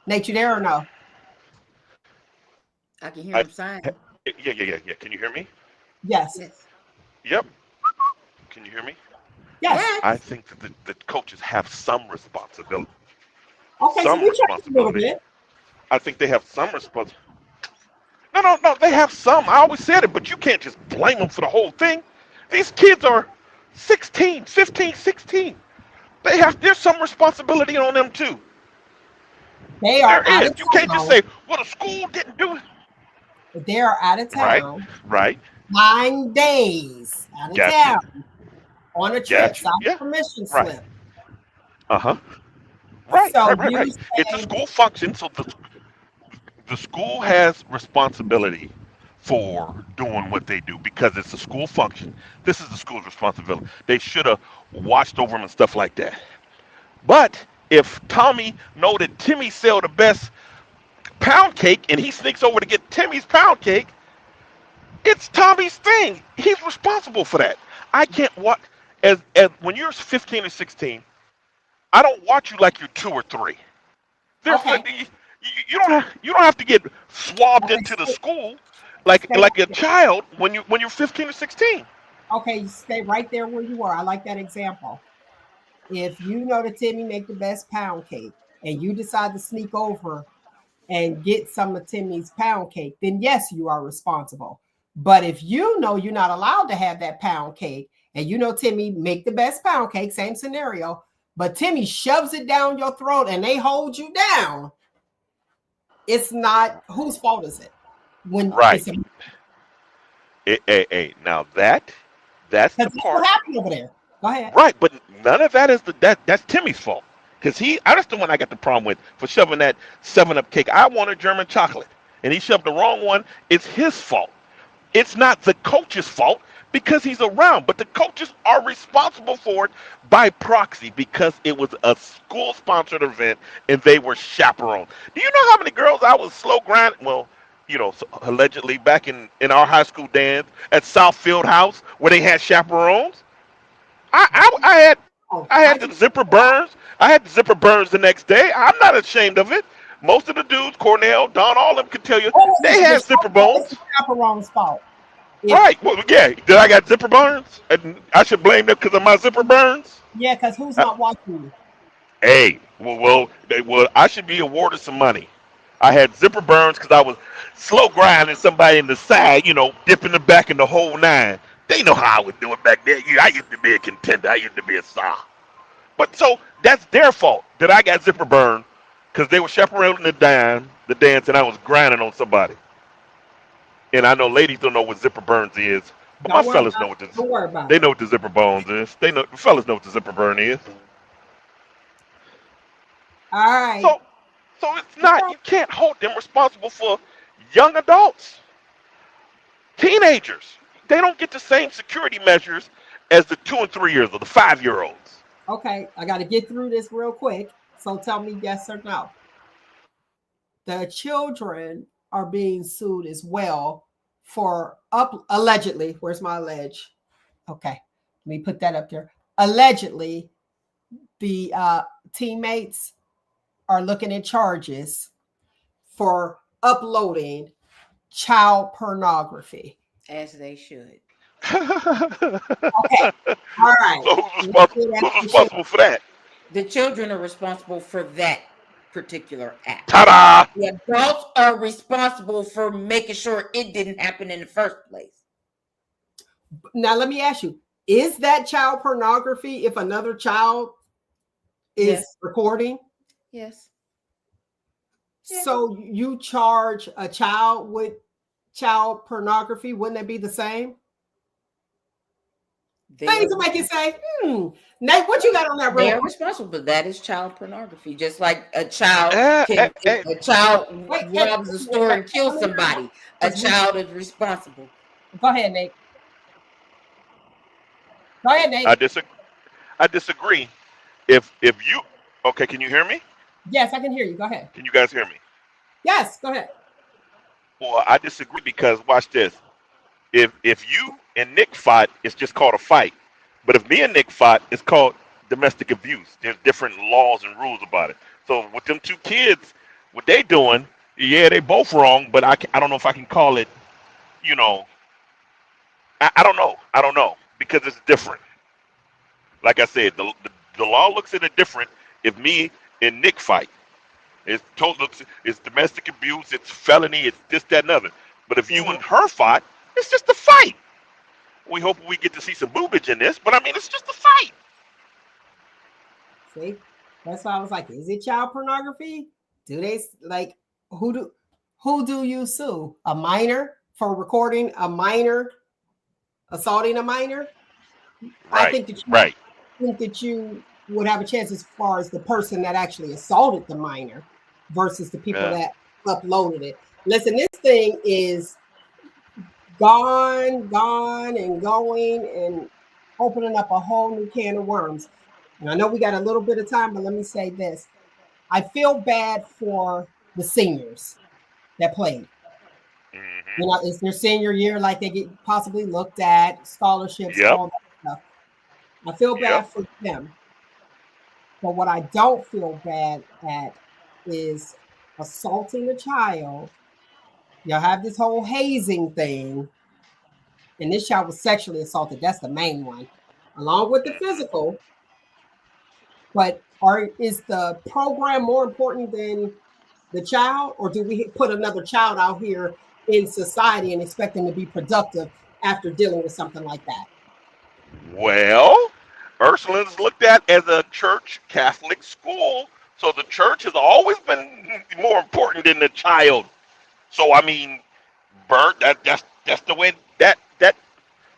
Nate, you there or no? I can hear him sign. Yeah. Can you hear me? Yes. Yep. Can you hear me? Yes. I think that the coaches have some responsibility. Okay, so we checked a little bit. I think they have some responsibility. No, they have some. I always said it, but you can't just blame them for the whole thing. These kids are 16, 15, 16. There's some responsibility on them too. They are out of town. You can't just say, well, the school didn't do it. They are out of town. Right. 9 days out of town on a trip, without permission slip. Right. So Right. It's a school function, so the school has responsibility for doing what they do because it's a school function. This is the school's responsibility. They should have watched over them and stuff like that. But if Tommy know that Timmy sell the best pound cake and he sneaks over to get Timmy's pound cake, it's Tommy's thing. He's responsible for that. I can't watch as when you're 15 or 16. I don't watch you like you're 2 or 3. You don't have to get swabbed into the school like a child when you're 15 or 16. Okay, you stay right there where you are. I like that example. If you know that Timmy make the best pound cake and you decide to sneak over and get some of Timmy's pound cake, then yes, you are responsible. But if you know you're not allowed to have that pound cake and you know Timmy make the best pound cake, same scenario, but Timmy shoves it down your throat and they hold you down, it's not, whose fault is it? Right. Now that's the part. What happened over there? Go ahead. Right, but none of that is that's Timmy's fault. Because that's the one I got the problem with for shoving that 7-Up cake. I wanted German chocolate, and he shoved the wrong one. It's his fault. It's not the coach's fault because he's around, but the coaches are responsible for it by proxy because it was a school-sponsored event and they were chaperoned. Do you know how many girls I was slow grinding? Well, allegedly back in our high school dance at Southfield House where they had chaperones. I I, I had Oh, I I had the can. zipper burns. I had the zipper burns the next day. I'm not ashamed of it. Most of the dudes, Cornell, Don, all of them could tell you Oh, they had zipper it's the bones. chaperone's fault. If Right. Well, yeah. Did I got zipper burns? And I should blame them because of my zipper burns? Yeah, because who's Uh, not watching you? hey, I should be awarded some money. I had zipper burns because I was slow grinding somebody in the side, dipping the back in the whole nine. They know how I was doing back there. I used to be a contender. I used to be a star. But so that's their fault that I got zipper burn because they were chaperoning the dance, and I was grinding on somebody. And I know ladies don't know what zipper burns is, but my Don't worry fellas about know it. what this. Don't worry about They it. know what the zipper bones is. They know the fellas know what the zipper burn is. All right. So, so it's not. You can't hold them responsible for young adults, teenagers. They don't get the same security measures as the 2 and 3 years or the 5 year olds. Okay, I got to get through this real quick. So tell me yes or no. The children are being sued as well for up allegedly. Where's my alleged? Okay, let me put that up there. Allegedly, the teammates are looking at charges for uploading child pornography. As they should. So Okay, all right. who's Let's responsible? do that Who's for sure. responsible for that? The children are responsible for that particular act. Ta-da! The adults are responsible for making sure it didn't happen in the first place. Now, let me ask you: is that child pornography if another child is Yes. recording? Yes. Yes. So you charge a child with child pornography? Wouldn't that be the same? Things to make you say, Nate, what you got on that They are real? responsible, but that is child pornography. Just like a child Eh, if a child Wait, robs a store and kills somebody, a child is responsible. Go ahead, Nate. Go ahead, Nate. I disagree. I disagree. If you okay, can you hear me? Yes, I can hear you. Go ahead. Can you guys hear me? Yes, go ahead. Well, I disagree because watch this. If you and Nick fight, it's just called a fight. But if me and Nick fight, it's called domestic abuse. There's different laws and rules about it. So with them two kids, what they doing? Yeah, they both wrong. But I don't know if I can call it. You know, I don't know. I don't know because it's different. Like I said, the law looks at it different. If me and Nick fight, it's domestic abuse, it's felony, it's this, that, and other. But if you and her fight, it's just a fight. We hope we get to see some boobage in this, but I mean, it's just a fight. See, that's why I was like, is it child pornography? Do they like who do you sue? A minor for recording a minor assaulting a minor? I Right, think that right. you would have a chance as far as the person that actually assaulted the minor versus the people Yeah. that uploaded it. Listen, this thing is gone and going and opening up a whole new can of worms. And I know we got a little bit of time, but let me say this. I feel bad for the seniors that played. Hmm. You know, it's their senior year, like they get possibly looked at, scholarships, Yep, all that stuff. I feel yep. bad for them. But what I don't feel bad at is assaulting a child. Y'all have this whole hazing thing, and this child was sexually assaulted. That's the main one, along with the physical. But is the program more important than the child, or do we put another child out here in society and expect them to be productive after dealing with something like that? Well, Ursuline's looked at as a church Catholic school, so the church has always been more important than the child. So I mean, Bert, that's the way that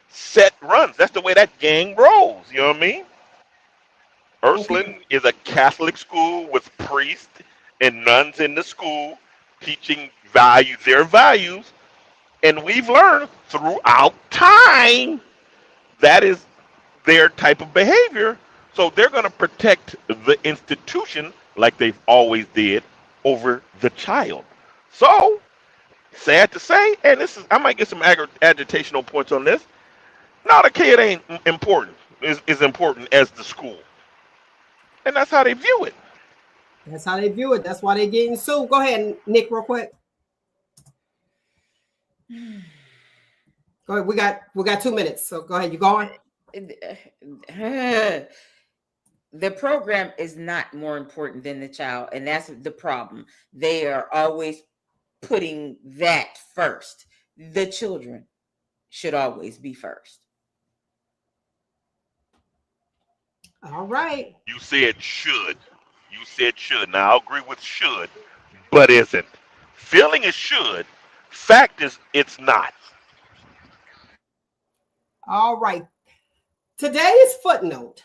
set runs. That's the way that gang rolls. You know what I mean? Okay. Ursuline is a Catholic school with priests and nuns in the school teaching their values, and we've learned throughout time that is their type of behavior. So they're going to protect the institution like they've always did over the child. So sad to say, and I might get some agitational points on this. No, the kid ain't important. Is important as the school, and that's how they view it. That's how they view it. That's why they're getting sued. Go ahead, Nick, real quick. Go ahead. We got 2 minutes. So go ahead. You going? The program is not more important than the child, and that's the problem. They are always putting that first. The children should always be first. All right. You said should. You said should. Now I agree with should, but isn't. Feeling is should. Fact is it's not. All right. Today's footnote.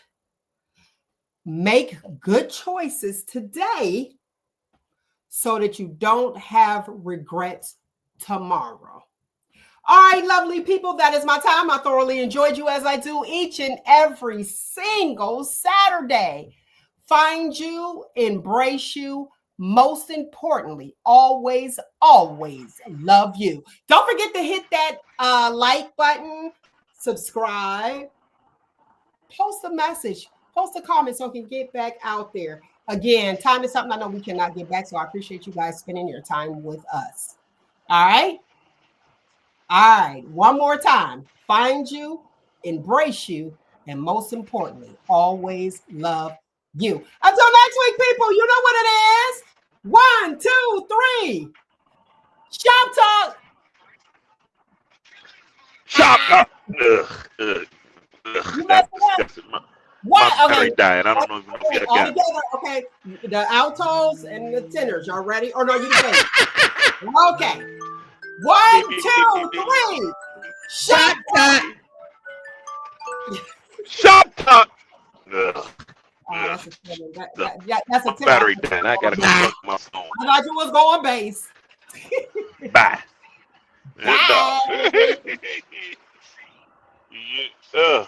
Make good choices today so that you don't have regrets tomorrow. All right, lovely people, that is my time. I thoroughly enjoyed you as I do each and every single Saturday. Find you, embrace you, most importantly, always, always love you. Don't forget to hit that like button, subscribe, post a message, post a comment so I can get back out there. Again, time is something I know we cannot get back, so I appreciate you guys spending your time with us. All right? All right, one more time. Find you, embrace you, and most importantly, always love you. Until next week, people, you know what it is. 1, 2, 3. Shop Talk. Shop talk. That's disgusting. What? My Okay. battery dying. I don't know if you All got it. together. Okay. The altos and the tenors. Y'all ready? Or no, you the bass. Okay. 1, 2, 3. Shop Talk. Shop talk. Oh, that's a that's a My battery dying. I gotta go plug my phone. I thought you was going bass. Bye. Bye. No.